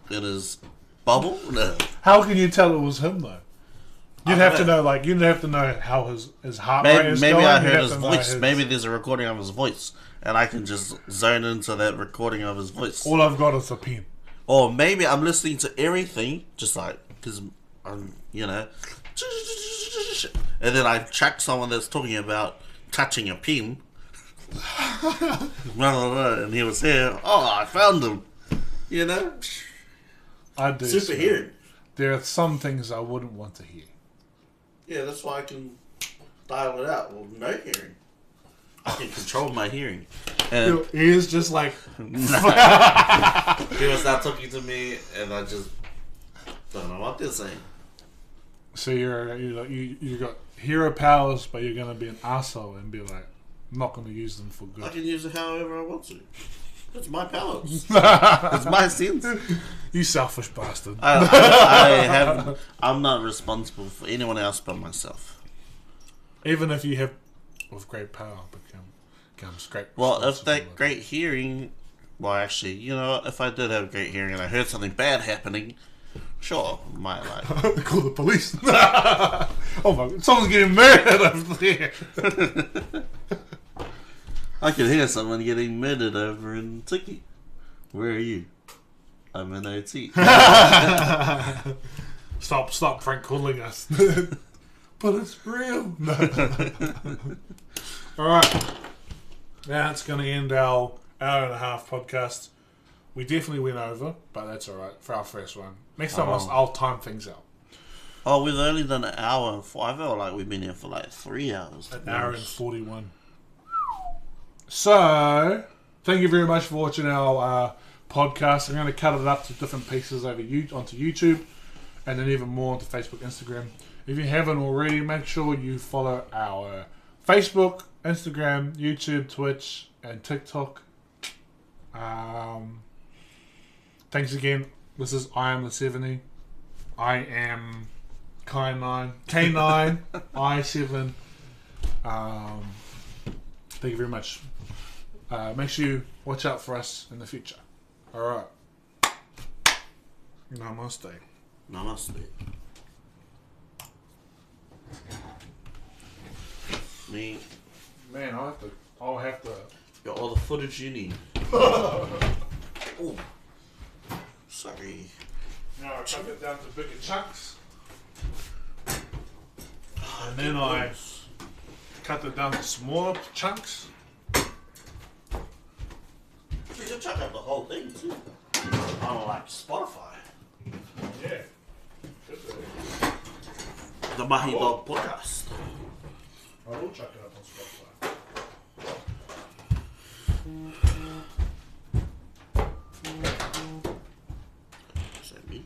in his bubble. No. How can you tell it was him though? You'd have to know how his heart rate Maybe, is maybe going. I You'd heard have his to know voice. Maybe there's a recording of his voice, and I can just zone into that recording of his voice. all I've got is a pen. Or maybe I'm listening to everything, just like, because I'm, and then I track someone that's talking about touching a pin. And he was here. Oh, I found him. You know? I do. Super hearing. There are some things I wouldn't want to hear. Yeah, that's why I can dial it out. Well, no hearing. I can control my hearing. And Your ears just like... he was not talking to me, and I just don't know what they're saying. So you got hero powers, but you're gonna be an asshole and be like, I'm not gonna use them for I good. can use it however I want to. It's my powers. It's my sins. You selfish bastard. I'm not responsible for anyone else but myself. Even if you have, with great power, becomes great. Well, if that responsibility. great hearing, well, actually, you know, if I did have great hearing and I heard something bad happening, sure, might like. Call the police. Oh my God, someone's getting murdered over there. I could hear someone getting murdered over in Tiki. Where are you? I'm in OT. Stop prank calling us. But it's real. Alright. That's going to end our hour and a half podcast. We definitely went over, but that's alright for our first one. Next time I'll time things out. Oh, we've only done an hour and 4. I felt like we've been here for like 3 hours. An hour and 41. So, thank you very much for watching our podcast. I'm going to cut it up to different pieces onto YouTube, and then even more onto Facebook, Instagram. If you haven't already, make sure you follow our Facebook, Instagram, YouTube, Twitch, and TikTok. Thanks again. This is I Am the 70. I am K9, I7. Thank you very much. Make sure you watch out for us in the future. Alright. Namaste. Namaste. Me. Man, I'll have to. Got all the footage you need. Oh. Sorry. Now I cut it down to bigger chunks. And then I cut it down to smaller chunks. You can check out the whole thing too. On like Spotify. Yeah. The Mahi Dog podcast. I will check it out on Spotify. Is that me?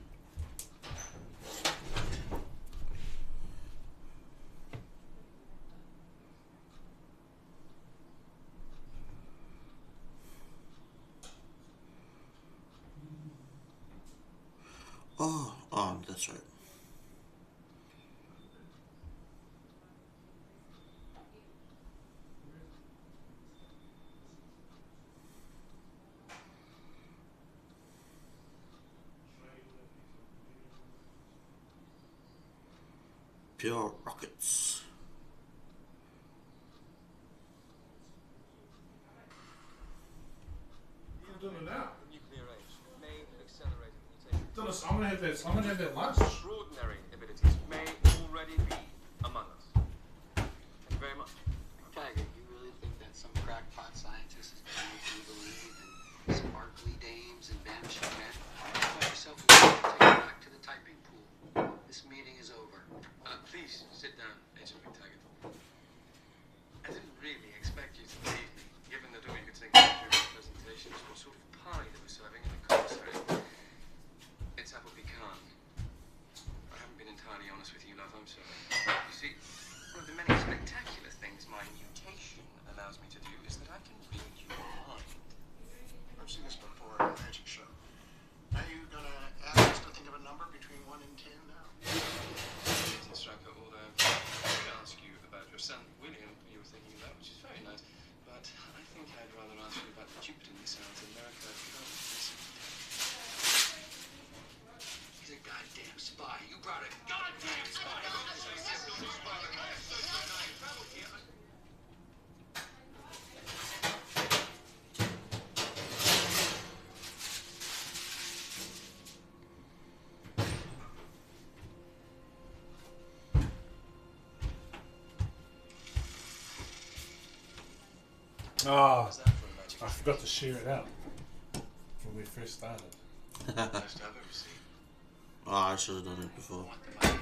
Oh, that's right. Pure rockets. I'm doing it now. Nuclear age may accelerate mutation. Dennis, I'm gonna have that lunch. Extraordinary abilities may already be among us. Thank you very much. Tiger, you really think that some crackpot scientist is going to make you believe in sparkly dames and vanishing men? Cut yourself a break and take it back to the typing pool. This meeting is over. Please sit down, Agent McTaggart. I didn't really expect you to believe me, given that all you could think of during the presentation was what sort of pie they were serving in the commissary. It's apple pecan. I haven't been entirely honest with you, love, I'm sorry. You see, one of the many spectacular things my mutation allows me to do is that I can read your mind. I've seen this before in a magic show. Are you going to ask us to think of a number between 1 and 10 now? Striker, although I could ask you about your son, William, you were thinking about, which is very nice, but I think I'd rather ask you about the Jupiter missiles America currently. He's a goddamn spy. You brought a goddamn spy! Ah, How's that for a magic I forgot to share it out when we first started. Most I've ever seen. Oh, I should have done it before. Want the money